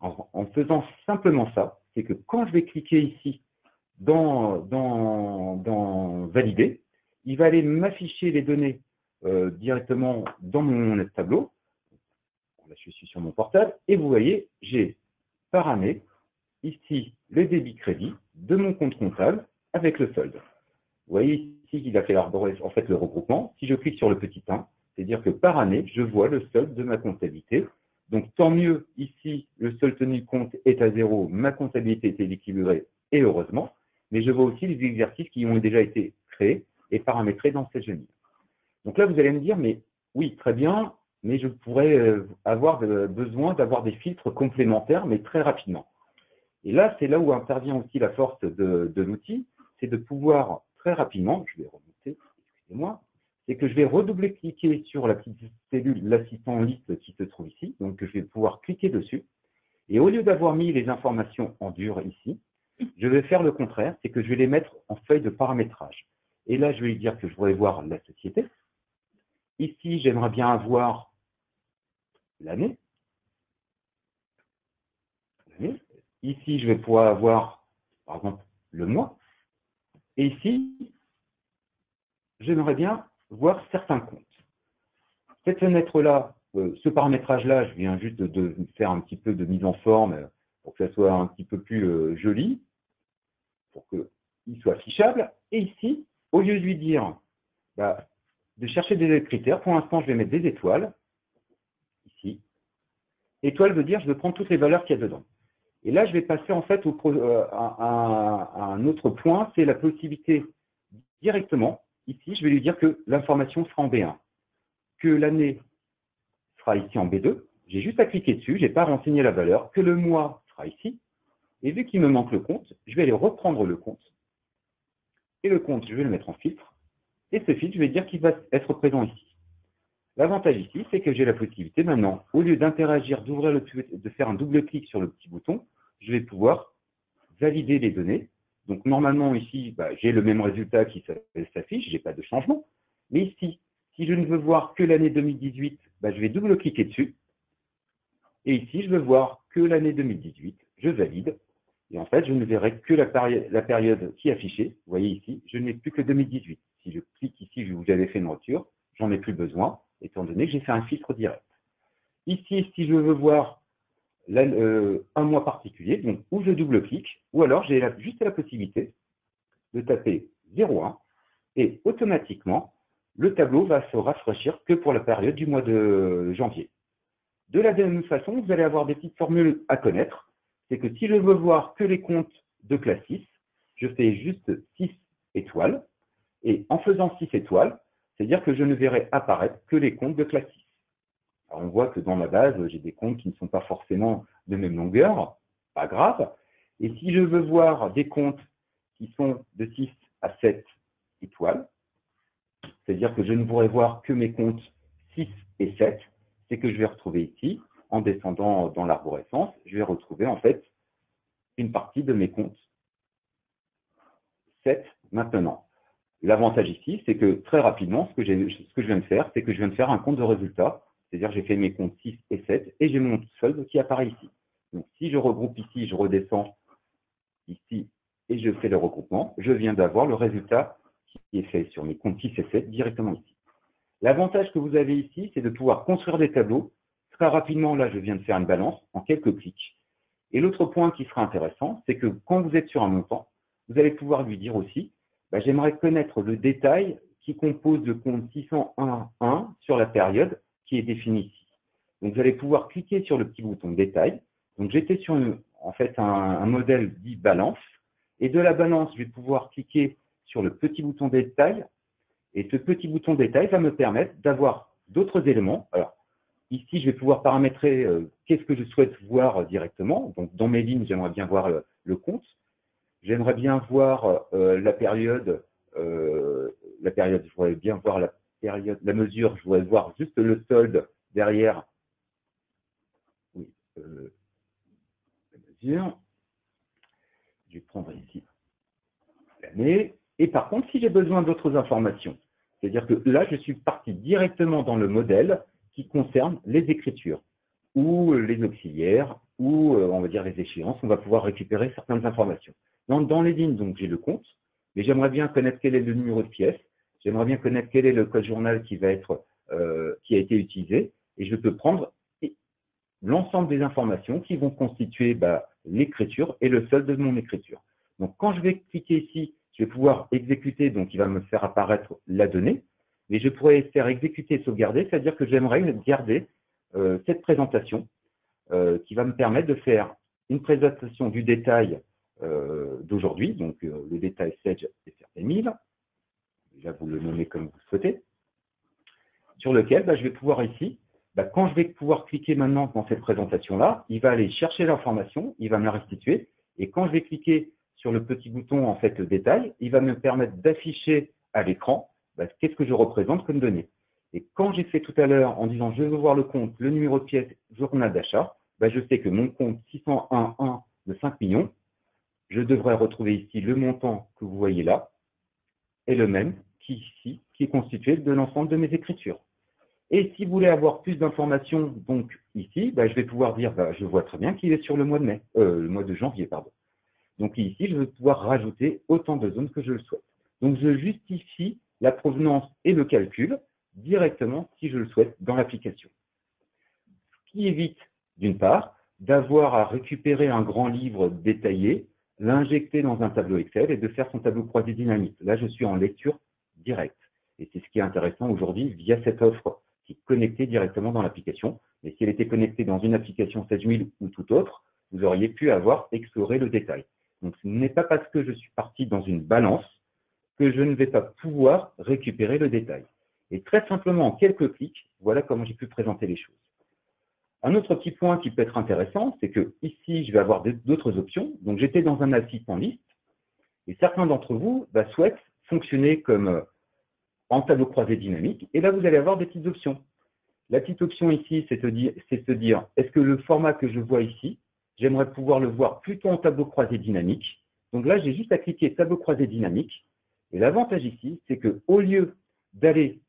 En faisant simplement ça, c'est que quand je vais cliquer ici dans Valider, il va aller m'afficher les données directement dans mon tableau. Là, je suis sur mon portable et vous voyez, j'ai par année ici le débit crédit de mon compte comptable avec le solde. Vous voyez ici qu'il a fait en fait le regroupement. Si je clique sur le petit 1, c'est-à-dire que par année, je vois le solde de ma comptabilité. Donc tant mieux, ici, le solde tenu de compte est à 0, ma comptabilité est équilibrée et heureusement, mais je vois aussi les exercices qui ont déjà été créés et paramétrés dans cette genille. Donc là, vous allez me dire, mais oui, très bien, mais je pourrais avoir besoin d'avoir des filtres complémentaires, mais très rapidement. Et là, c'est là où intervient aussi la force de l'outil, c'est de pouvoir très rapidement, je vais remonter, excusez-moi, c'est que je vais redoubler-cliquer sur la petite cellule, l'assistant liste qui se trouve ici, donc je vais pouvoir cliquer dessus, et au lieu d'avoir mis les informations en dur ici, je vais faire le contraire, c'est que je vais les mettre en feuille de paramétrage. Et là, je vais lui dire que je voudrais voir la société. Ici, j'aimerais bien avoir l'année. Ici, je vais pouvoir avoir, par exemple, le mois. Et ici, j'aimerais bien voir certains comptes. Cette fenêtre-là, ce paramétrage-là, je viens juste de faire un petit peu de mise en forme pour que ça soit un petit peu plus joli, pour qu'il soit affichable. Et ici, au lieu de lui dire de chercher des critères, pour l'instant, je vais mettre des étoiles, ici. Étoile veut dire je vais prendre toutes les valeurs qu'il y a dedans. Et là, je vais passer en fait à un autre point, c'est la possibilité directement, ici, je vais lui dire que l'information sera en B1, que l'année sera ici en B2, j'ai juste à cliquer dessus, je n'ai pas renseigné la valeur, que le mois sera ici, et vu qu'il me manque le compte, je vais aller reprendre le compte, et le compte, je vais le mettre en filtre, et ce filtre, je vais dire qu'il va être présent ici. L'avantage ici, c'est que j'ai la possibilité maintenant, au lieu d'interagir, de faire un double clic sur le petit bouton, je vais pouvoir valider les données. Donc normalement ici, j'ai le même résultat qui s'affiche, je n'ai pas de changement. Mais ici, si je ne veux voir que l'année 2018, je vais double-cliquer dessus. Et ici, je veux voir que l'année 2018, je valide. Et en fait, je ne verrai que la période qui est affichée. Vous voyez ici, je n'ai plus que 2018. Si je clique ici où j'avais fait une rupture, j'en ai plus besoin, étant donné que j'ai fait un filtre direct. Ici, si je veux voir un mois particulier, donc où je double-clique, ou alors j'ai juste la possibilité de taper 01 et automatiquement, le tableau va se rafraîchir que pour la période du mois de janvier. De la même façon, vous allez avoir des petites formules à connaître. C'est que si je veux voir que les comptes de classe 6, je fais juste 6 étoiles. Et en faisant 6 étoiles, c'est-à-dire que je ne verrai apparaître que les comptes de classe 6. Alors on voit que dans ma base, j'ai des comptes qui ne sont pas forcément de même longueur, pas grave. Et si je veux voir des comptes qui sont de 6 à 7 étoiles, c'est-à-dire que je ne pourrai voir que mes comptes 6 et 7, c'est que je vais retrouver ici, en descendant dans l'arborescence, je vais retrouver en fait une partie de mes comptes 7 maintenant. L'avantage ici, c'est que très rapidement, ce que je viens de faire, c'est que je viens de faire un compte de résultat, c'est-à-dire j'ai fait mes comptes 6 et 7 et j'ai mon solde qui apparaît ici. Donc si je regroupe ici, je redescends ici et je fais le regroupement, je viens d'avoir le résultat qui est fait sur mes comptes 6 et 7 directement ici. L'avantage que vous avez ici, c'est de pouvoir construire des tableaux. Très rapidement, là, je viens de faire une balance en quelques clics. Et l'autre point qui sera intéressant, c'est que quand vous êtes sur un montant, vous allez pouvoir lui dire aussi, j'aimerais connaître le détail qui compose le compte 601.1 sur la période qui est définie ici. Donc, vous allez pouvoir cliquer sur le petit bouton détail. Donc, j'étais sur en fait un modèle dit balance. Et de la balance, je vais pouvoir cliquer sur le petit bouton détail. Et ce petit bouton détail va me permettre d'avoir d'autres éléments. Alors, ici, je vais pouvoir paramétrer qu'est-ce que je souhaite voir directement. Donc, dans mes lignes, j'aimerais bien voir le compte. J'aimerais bien voir la période, je voudrais bien voir la période, la mesure, je voudrais voir juste le solde derrière. Oui, la mesure. Je vais prendre ici l'année. Et par contre, si j'ai besoin d'autres informations, c'est-à-dire que là, je suis parti directement dans le modèle qui concerne les écritures ou les auxiliaires ou, on va dire, les échéances. On va pouvoir récupérer certaines informations. Dans les lignes, donc, j'ai le compte, mais j'aimerais bien connaître quel est le numéro de pièce. J'aimerais bien connaître quel est le code journal qui va être, qui a été utilisé. Et je peux prendre l'ensemble des informations qui vont constituer l'écriture et le solde de mon écriture. Donc, quand je vais cliquer ici, je vais pouvoir exécuter, donc il va me faire apparaître la donnée, mais je pourrais faire exécuter et sauvegarder, c'est-à-dire que j'aimerais garder cette présentation qui va me permettre de faire une présentation du détail d'aujourd'hui, donc le détail Sage SRP 1000, déjà vous le nommez comme vous le souhaitez, sur lequel je vais pouvoir ici, quand je vais pouvoir cliquer maintenant dans cette présentation-là, il va aller chercher l'information, il va me la restituer, et quand je vais cliquer sur le petit bouton en fait détail, il va me permettre d'afficher à l'écran qu'est-ce que je représente comme données. Et quand j'ai fait tout à l'heure en disant je veux voir le compte, le numéro de pièce, journal d'achat, je sais que mon compte 601.1 de 5 millions, je devrais retrouver ici le montant que vous voyez là, et le même qui est constitué de l'ensemble de mes écritures. Et si vous voulez avoir plus d'informations, donc ici, je vais pouvoir dire, je vois très bien qu'il est sur le mois de mai, le mois de janvier, pardon. Donc ici, je vais pouvoir rajouter autant de zones que je le souhaite. Donc je justifie la provenance et le calcul directement, si je le souhaite, dans l'application. Ce qui évite, d'une part, d'avoir à récupérer un grand livre détaillé, l'injecter dans un tableau Excel et de faire son tableau croisé dynamique. Là, je suis en lecture directe. Et c'est ce qui est intéressant aujourd'hui via cette offre qui est connectée directement dans l'application. Mais si elle était connectée dans une application Sage 1000 ou tout autre, vous auriez pu avoir exploré le détail. Donc, ce n'est pas parce que je suis parti dans une balance que je ne vais pas pouvoir récupérer le détail. Et très simplement, en quelques clics, voilà comment j'ai pu présenter les choses. Un autre petit point qui peut être intéressant, c'est que ici, je vais avoir d'autres options. Donc, j'étais dans un assistant liste, et certains d'entre vous souhaitent fonctionner comme en tableau croisé dynamique, et là, vous allez avoir des petites options. La petite option ici, c'est se dire, est-ce que le format que je vois ici, j'aimerais pouvoir le voir plutôt en tableau croisé dynamique. Donc là, j'ai juste à cliquer tableau croisé dynamique. Et l'avantage ici, c'est qu'au lieu d'aller,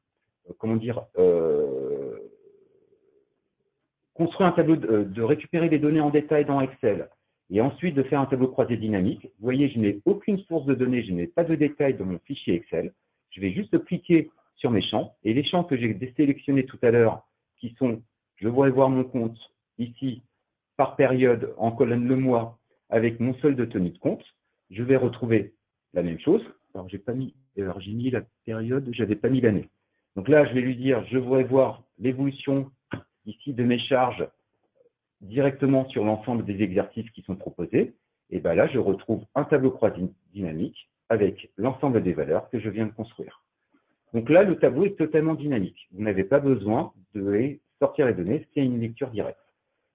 construire un tableau, de récupérer les données en détail dans Excel, et ensuite de faire un tableau croisé dynamique, vous voyez, je n'ai aucune source de données, je n'ai pas de détails dans mon fichier Excel. Je vais juste cliquer sur mes champs, et les champs que j'ai désélectionnés tout à l'heure, qui sont, je voudrais voir mon compte ici, par période, en colonne le mois, avec mon solde de tenue de compte, je vais retrouver la même chose. Alors, j'ai mis la période, j'avais pas mis l'année. Donc là, je vais lui dire, je voudrais voir l'évolution ici de mes charges directement sur l'ensemble des exercices qui sont proposés. Et là, je retrouve un tableau croisé dynamique avec l'ensemble des valeurs que je viens de construire. Donc là, le tableau est totalement dynamique. Vous n'avez pas besoin de sortir les données, c'est une lecture directe.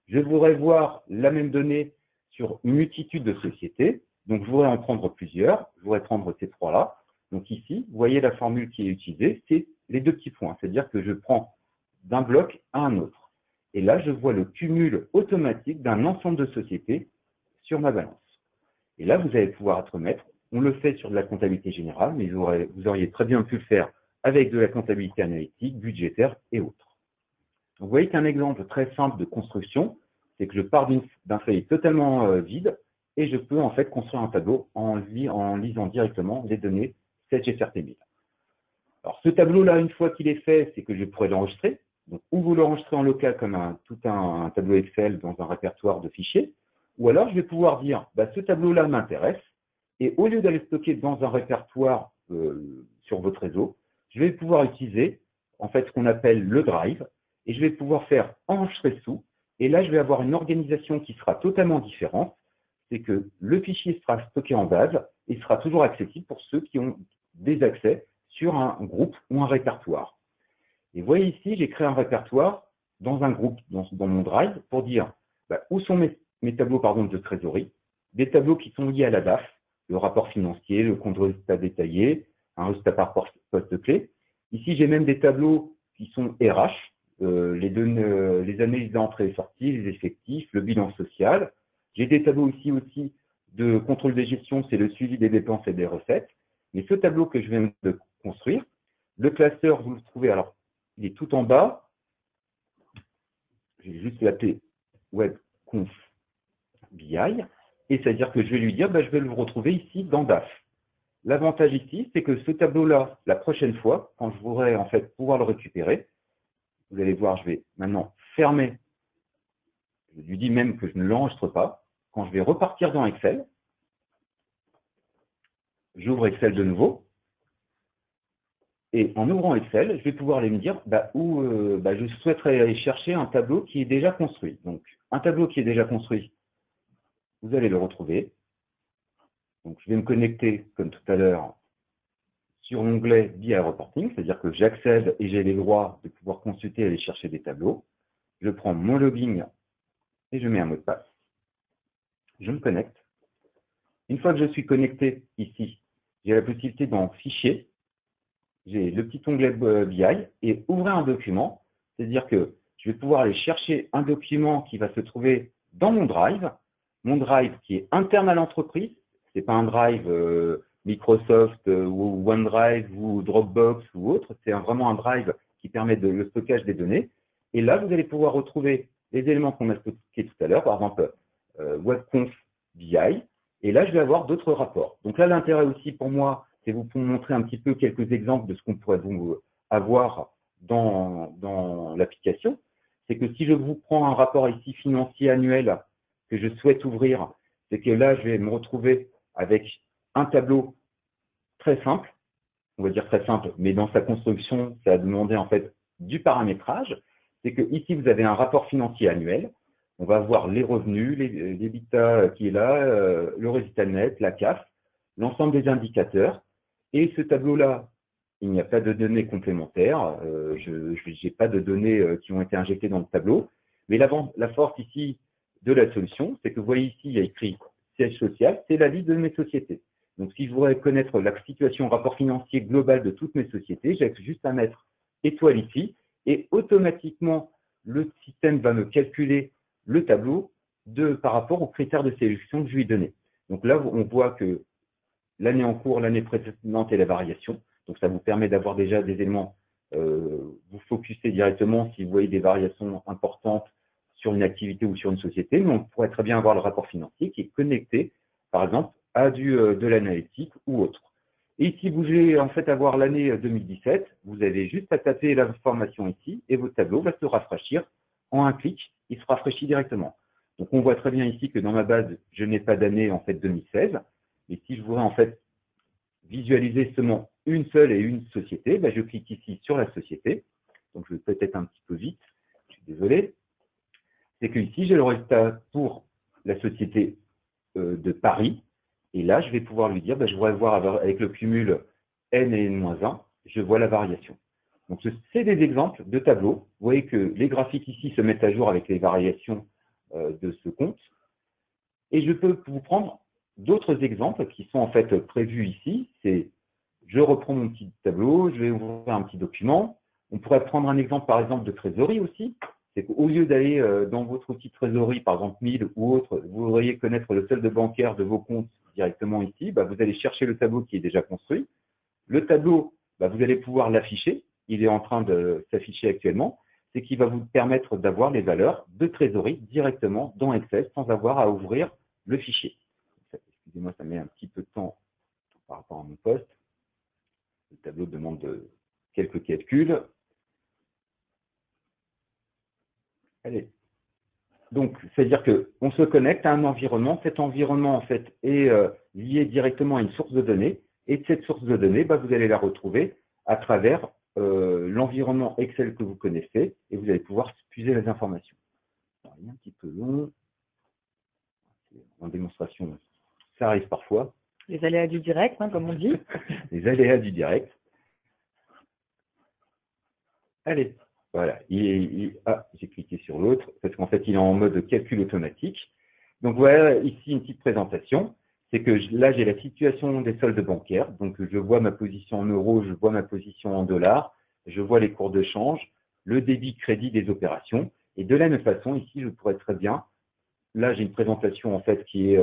Je voudrais voir la même donnée sur une multitude de sociétés. Donc, je voudrais en prendre plusieurs. Je voudrais prendre ces trois-là. Donc ici, vous voyez la formule qui est utilisée, c'est les deux petits points. C'est-à-dire que je prends d'un bloc à un autre. Et là, je vois le cumul automatique d'un ensemble de sociétés sur ma balance. Et là, vous allez pouvoir être maître. On le fait sur de la comptabilité générale, mais vous auriez très bien pu le faire avec de la comptabilité analytique, budgétaire et autres. Donc, vous voyez qu'un exemple très simple de construction, c'est que je pars d'un feuillet totalement vide et je peux en fait construire un tableau en lisant directement les données Sage SRP 1000. Alors, ce tableau-là, une fois qu'il est fait, c'est que je pourrais l'enregistrer. Donc, ou vous l'enregistrez en local comme un tableau Excel dans un répertoire de fichiers, ou alors je vais pouvoir dire, ce tableau-là m'intéresse, et au lieu d'aller stocker dans un répertoire sur votre réseau, je vais pouvoir utiliser en fait ce qu'on appelle le drive, et je vais pouvoir faire enregistrer sous, et là je vais avoir une organisation qui sera totalement différente, c'est que le fichier sera stocké en base, et sera toujours accessible pour ceux qui ont des accès sur un groupe ou un répertoire. Et vous voyez ici, j'ai créé un répertoire dans un groupe, dans mon drive, pour dire où sont mes tableaux de trésorerie, des tableaux qui sont liés à la DAF, le rapport financier, le compte de résultat détaillé, un résultat par poste clé. Ici, j'ai même des tableaux qui sont RH, les analyses d'entrée et sortie, les effectifs, le bilan social. J'ai des tableaux ici aussi de contrôle des gestions, c'est le suivi des dépenses et des recettes. Mais ce tableau que je viens de construire, le classeur, vous le trouvez, alors, il est tout en bas. Je vais juste l'appeler WebConf BI. Et c'est-à-dire que je vais lui dire, je vais le retrouver ici dans DAF. L'avantage ici, c'est que ce tableau-là, la prochaine fois, quand je voudrais en fait pouvoir le récupérer, vous allez voir, je vais maintenant fermer. Je lui dis même que je ne l'enregistre pas. Quand je vais repartir dans Excel, j'ouvre Excel de nouveau. Et en ouvrant Excel, je vais pouvoir aller me dire où je souhaiterais aller chercher un tableau qui est déjà construit. Donc, un tableau qui est déjà construit, vous allez le retrouver. Donc, je vais me connecter, comme tout à l'heure, sur l'onglet BI Reporting, c'est-à-dire que j'accède et j'ai les droits de pouvoir consulter et aller chercher des tableaux. Je prends mon login et je mets un mot de passe. Je me connecte. Une fois que je suis connecté ici, j'ai la possibilité dans Fichier, j'ai le petit onglet BI et ouvrir un document, c'est-à-dire que je vais pouvoir aller chercher un document qui va se trouver dans mon Drive qui est interne à l'entreprise, ce n'est pas un Drive Microsoft ou OneDrive ou Dropbox ou autre, c'est vraiment un Drive qui permet le stockage des données. Et là, vous allez pouvoir retrouver les éléments qu'on a stockés tout à l'heure, par exemple WebConf BI, et là, je vais avoir d'autres rapports. Donc là, l'intérêt aussi pour moi, c'est vous montrer un petit peu quelques exemples de ce qu'on pourrait donc avoir dans l'application. C'est que si je vous prends un rapport ici financier annuel que je souhaite ouvrir, c'est que là, je vais me retrouver avec un tableau très simple, on va dire très simple, mais dans sa construction, ça a demandé en fait du paramétrage. C'est que ici, vous avez un rapport financier annuel. On va voir les revenus, l'EBITDA qui est là, le résultat net, la CAF, l'ensemble des indicateurs. Et ce tableau-là, il n'y a pas de données complémentaires. Je n'ai pas de données qui ont été injectées dans le tableau. Mais la force ici de la solution, c'est que vous voyez ici, il y a écrit siège social, c'est la liste de mes sociétés. Donc, si je voudrais connaître la situation rapport financier global de toutes mes sociétés, j'ai juste à mettre étoile ici et automatiquement, le système va me calculer le tableau par rapport aux critères de sélection que je lui ai donné. Donc là, on voit que l'année en cours, l'année précédente et la variation. Donc ça vous permet d'avoir déjà des éléments, vous focussez directement si vous voyez des variations importantes sur une activité ou sur une société, mais on pourrait très bien avoir le rapport financier qui est connecté, par exemple, à de l'analytique ou autre. Et si vous voulez en fait avoir l'année 2017, vous avez juste à taper l'information ici et votre tableau va se rafraîchir en un clic, il se rafraîchit directement. Donc on voit très bien ici que dans ma base, je n'ai pas d'année en fait 2016. Et si je voudrais en fait visualiser seulement une seule et une société, je clique ici sur la société. Donc je vais peut-être un petit peu vite, je suis désolé. C'est que ici j'ai le résultat pour la société de Paris. Et là, je vais pouvoir lui dire, je voudrais voir avec le cumul n et n-1, je vois la variation. Donc, c'est des exemples de tableaux. Vous voyez que les graphiques ici se mettent à jour avec les variations de ce compte. Et je peux vous prendre d'autres exemples qui sont en fait prévus ici. C'est, je reprends mon petit tableau, je vais ouvrir un petit document. On pourrait prendre un exemple, par exemple, de trésorerie aussi. C'est qu'au lieu d'aller dans votre outil de trésorerie, par exemple 1000 ou autre, vous voudriez connaître le solde bancaire de vos comptes directement ici, vous allez chercher le tableau qui est déjà construit. Le tableau, vous allez pouvoir l'afficher. Il est en train de s'afficher actuellement. C'est qui va vous permettre d'avoir les valeurs de trésorerie directement dans Excel sans avoir à ouvrir le fichier. Excusez-moi, ça met un petit peu de temps par rapport à mon poste. Le tableau demande quelques calculs. Allez. Donc, c'est-à-dire qu'on se connecte à un environnement. Cet environnement, en fait, est lié directement à une source de données. Et de cette source de données, vous allez la retrouver à travers l'environnement Excel que vous connaissez et vous allez pouvoir puiser les informations. Alors, il est un petit peu long. En démonstration, ça arrive parfois. Les aléas du direct, comme on dit. Les aléas du direct. Allez. Voilà, j'ai cliqué sur l'autre, parce qu'en fait, il est en mode calcul automatique. Donc voilà, ici, une petite présentation. C'est que là, j'ai la situation des soldes bancaires. Donc, je vois ma position en euros, je vois ma position en dollars, je vois les cours de change, le débit-crédit des opérations. Et de la même façon, ici, je pourrais très bien là, j'ai une présentation en fait qui est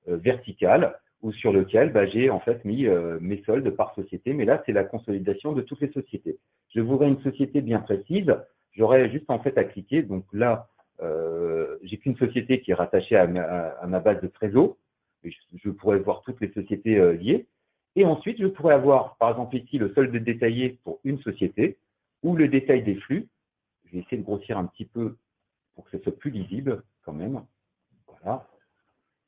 verticale, ou sur lequel j'ai en fait mis mes soldes par société, mais là, c'est la consolidation de toutes les sociétés. Je voudrais une société bien précise, j'aurais juste en fait à cliquer. Donc là, j'ai qu'une société qui est rattachée à ma base de Trésor. Je pourrais voir toutes les sociétés liées. Et ensuite, je pourrais avoir, par exemple ici, le solde détaillé pour une société ou le détail des flux. Je vais essayer de grossir un petit peu pour que ce soit plus lisible quand même. Voilà.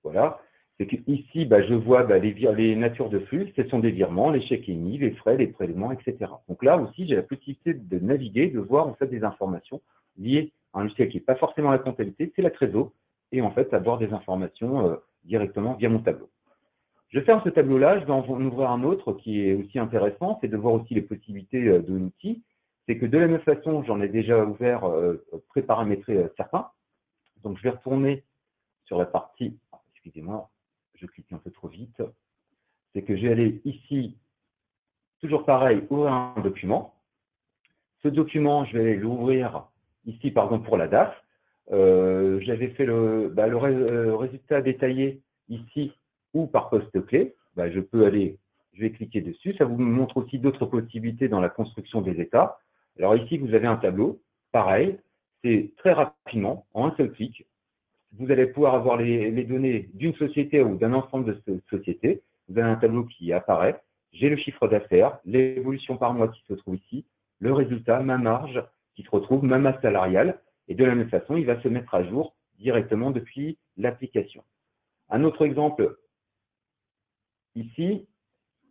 Voilà. C'est qu'ici, je vois les natures de flux, ce sont des virements, les chèques émis, les frais, les prélèvements, etc. Donc là aussi, j'ai la possibilité de naviguer, de voir en fait des informations liées à un logiciel qui n'est pas forcément la comptabilité, c'est la trésor, et en fait avoir des informations directement via mon tableau. Je ferme ce tableau-là, je vais en ouvrir un autre qui est aussi intéressant, c'est de voir aussi les possibilités de l'outil. C'est que de la même façon, j'en ai déjà ouvert, préparamétré certains. Donc je vais retourner sur la partie, excusez-moi, je clique un peu trop vite, c'est que je vais aller ici, toujours pareil, ouvrir un document. Ce document, je vais l'ouvrir ici, par exemple, pour la DAF. J'avais fait le résultat détaillé ici ou par poste-clé. Je vais cliquer dessus. Ça vous montre aussi d'autres possibilités dans la construction des états. Alors ici, vous avez un tableau. Pareil, c'est très rapidement, en un seul clic, vous allez pouvoir avoir les données d'une société ou d'un ensemble de sociétés. Vous avez un tableau qui apparaît. J'ai le chiffre d'affaires, l'évolution par mois qui se trouve ici, le résultat, ma marge qui se retrouve, ma masse salariale. Et de la même façon, il va se mettre à jour directement depuis l'application. Un autre exemple ici,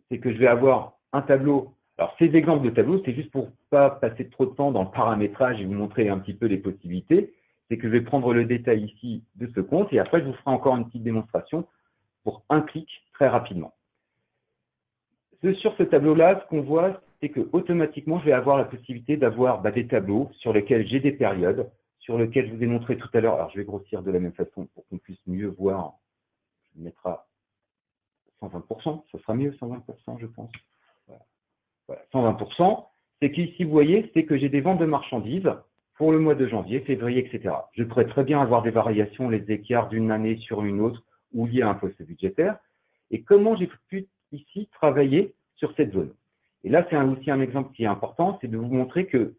c'est que je vais avoir un tableau. Alors, ces exemples de tableaux, c'est juste pour ne pas passer trop de temps dans le paramétrage et vous montrer un petit peu les possibilités. C'est que je vais prendre le détail ici de ce compte et après, je vous ferai encore une petite démonstration pour un clic très rapidement. Sur ce tableau-là, ce qu'on voit, c'est que automatiquement, je vais avoir la possibilité d'avoir des tableaux sur lesquels j'ai des périodes, sur lesquels je vous ai montré tout à l'heure. Alors, je vais grossir de la même façon pour qu'on puisse mieux voir. Je mettra 120%, ça sera mieux 120%, je pense. Voilà, 120%. C'est qu'ici, vous voyez, c'est que j'ai des ventes de marchandises pour le mois de janvier, février, etc. Je pourrais très bien avoir des variations, les écarts d'une année sur une autre ou liés à un poste budgétaire. Et comment j'ai pu ici travailler sur cette zone. Et là, c'est aussi un exemple qui est important, c'est de vous montrer que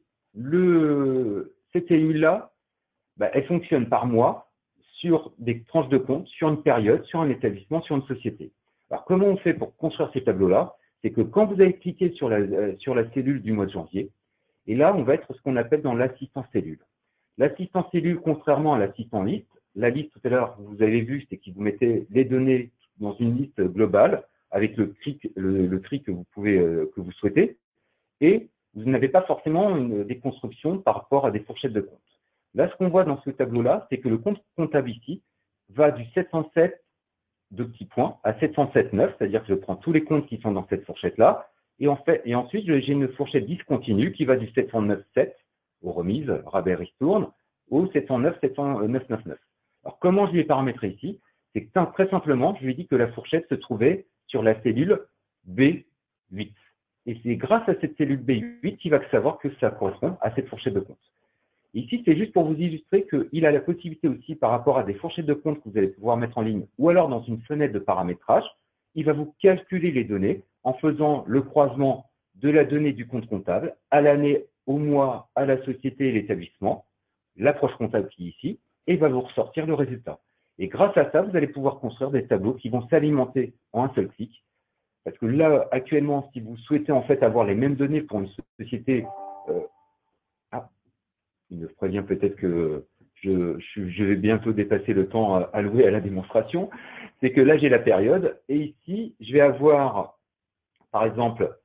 cette cellule-là, elle fonctionne par mois sur des tranches de compte, sur une période, sur un établissement, sur une société. Alors, comment on fait pour construire ces tableaux-là? C'est que quand vous allez cliquer sur la cellule du mois de janvier, et là, on va être ce qu'on appelle dans l'assistant cellule. L'assistant cellule, contrairement à l'assistant liste, la liste, tout à l'heure, vous avez vu, c'est qu'il vous mettait les données dans une liste globale avec le tri que vous souhaitez, et vous n'avez pas forcément des constructions par rapport à des fourchettes de compte. Là, ce qu'on voit dans ce tableau-là, c'est que le compte comptable ici va du 707 de petits points à 707,9, c'est-à-dire que je prends tous les comptes qui sont dans cette fourchette-là, et ensuite, j'ai une fourchette discontinue qui va du 709,7 aux remises, rabais, ristourne, au 709,709,99. Alors, comment je l'ai paramétré ici? C'est que très simplement, je lui ai dit que la fourchette se trouvait sur la cellule B8. Et c'est grâce à cette cellule B8 qu'il va savoir que ça correspond à cette fourchette de compte. Ici, c'est juste pour vous illustrer qu'il a la possibilité aussi, par rapport à des fourchettes de compte que vous allez pouvoir mettre en ligne, ou alors dans une fenêtre de paramétrage, il va vous calculer les données en faisant le croisement de la donnée du compte comptable à l'année, au mois, à la société et l'établissement, l'approche comptable qui est ici, et il va vous ressortir le résultat. Et grâce à ça, vous allez pouvoir construire des tableaux qui vont s'alimenter en un seul clic. Parce que là, actuellement, si vous souhaitez en fait avoir les mêmes données pour une société, il me prévient peut-être que je vais bientôt dépasser le temps alloué à la démonstration, c'est que là, j'ai la période, et ici, je vais avoir, par exemple,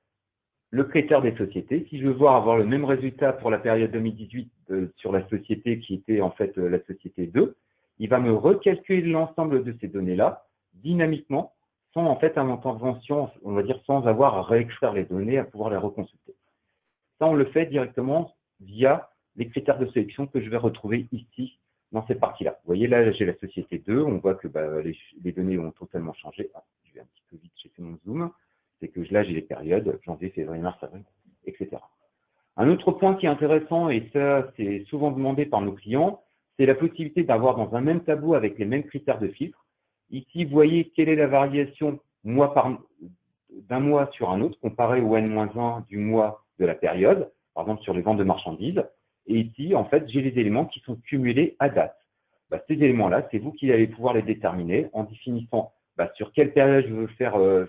le critère des sociétés. Si je veux avoir le même résultat pour la période 2018 sur la société qui était en fait la société 2, il va me recalculer l'ensemble de ces données-là dynamiquement, sans en fait intervention, on va dire sans avoir à réextraire les données, à pouvoir les reconsulter. Ça, on le fait directement via les critères de sélection que je vais retrouver ici dans cette partie-là. Vous voyez, là, j'ai la société 2, on voit que les données ont totalement changé. Je vais un petit peu vite, j'ai fait mon zoom. C'est que là, j'ai les périodes, janvier, février, mars, avril, etc. Un autre point qui est intéressant, et ça, c'est souvent demandé par nos clients, c'est la possibilité d'avoir dans un même tableau avec les mêmes critères de filtre. Ici, vous voyez quelle est la variation d'un mois sur un autre, comparé au N-1 du mois de la période, par exemple sur les ventes de marchandises. Et ici, en fait, j'ai les éléments qui sont cumulés à date. Ces éléments-là, c'est vous qui allez pouvoir les déterminer en définissant sur quelle période je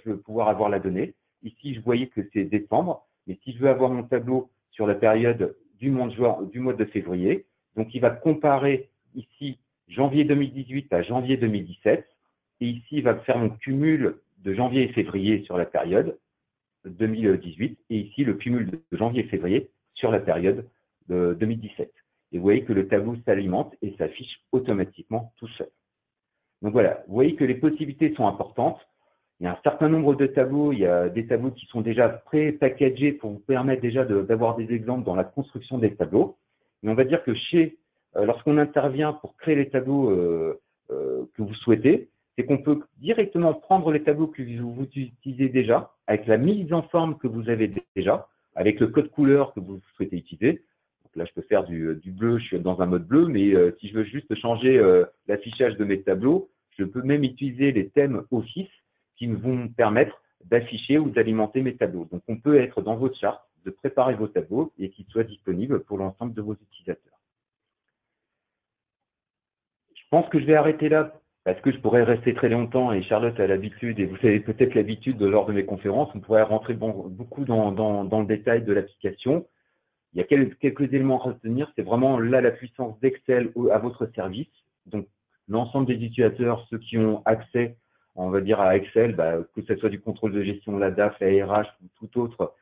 veux pouvoir avoir la donnée. Ici, je voyais que c'est décembre, mais si je veux avoir mon tableau sur la période du mois de février, donc il va comparer ici janvier 2018 à janvier 2017, et ici, il va faire mon cumul de janvier et février sur la période 2018, et ici, le cumul de janvier et février sur la période de 2017. Et vous voyez que le tableau s'alimente et s'affiche automatiquement tout seul. Donc voilà, vous voyez que les possibilités sont importantes. Il y a un certain nombre de tableaux, il y a des tableaux qui sont déjà pré-packagés pour vous permettre déjà d'avoir des exemples dans la construction des tableaux. Mais on va dire que lorsqu'on intervient pour créer les tableaux que vous souhaitez, c'est qu'on peut directement prendre les tableaux que vous utilisez déjà, avec la mise en forme que vous avez déjà, avec le code couleur que vous souhaitez utiliser. Donc là, je peux faire du bleu, je suis dans un mode bleu, mais si je veux juste changer l'affichage de mes tableaux, je peux même utiliser les thèmes Office qui vont me permettre d'afficher ou d'alimenter mes tableaux. Donc, on peut être dans votre charte, de préparer vos tableaux et qu'ils soient disponibles pour l'ensemble de vos utilisateurs. Je pense que je vais arrêter là parce que je pourrais rester très longtemps et Charlotte a l'habitude, et vous avez peut-être l'habitude lors de mes conférences, on pourrait rentrer beaucoup dans le détail de l'application. Il y a quelques éléments à retenir, c'est vraiment là la puissance d'Excel à votre service. Donc, l'ensemble des utilisateurs, ceux qui ont accès, on va dire, à Excel, que ce soit du contrôle de gestion, la DAF, la RH ou toute autre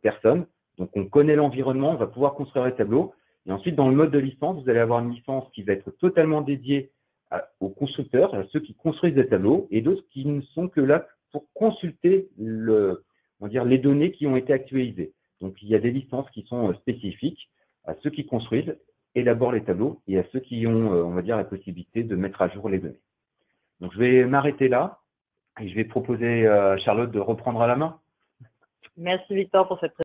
personne. Donc, on connaît l'environnement, on va pouvoir construire les tableaux. Et ensuite, dans le mode de licence, vous allez avoir une licence qui va être totalement dédiée aux constructeurs, à ceux qui construisent des tableaux, et d'autres qui ne sont que là pour consulter les données qui ont été actualisées. Donc, il y a des licences qui sont spécifiques à ceux qui construisent, élaborent les tableaux et à ceux qui ont, on va dire, la possibilité de mettre à jour les données. Donc, je vais m'arrêter là et je vais proposer à Charlotte de reprendre à la main. Merci Victor pour cette présentation.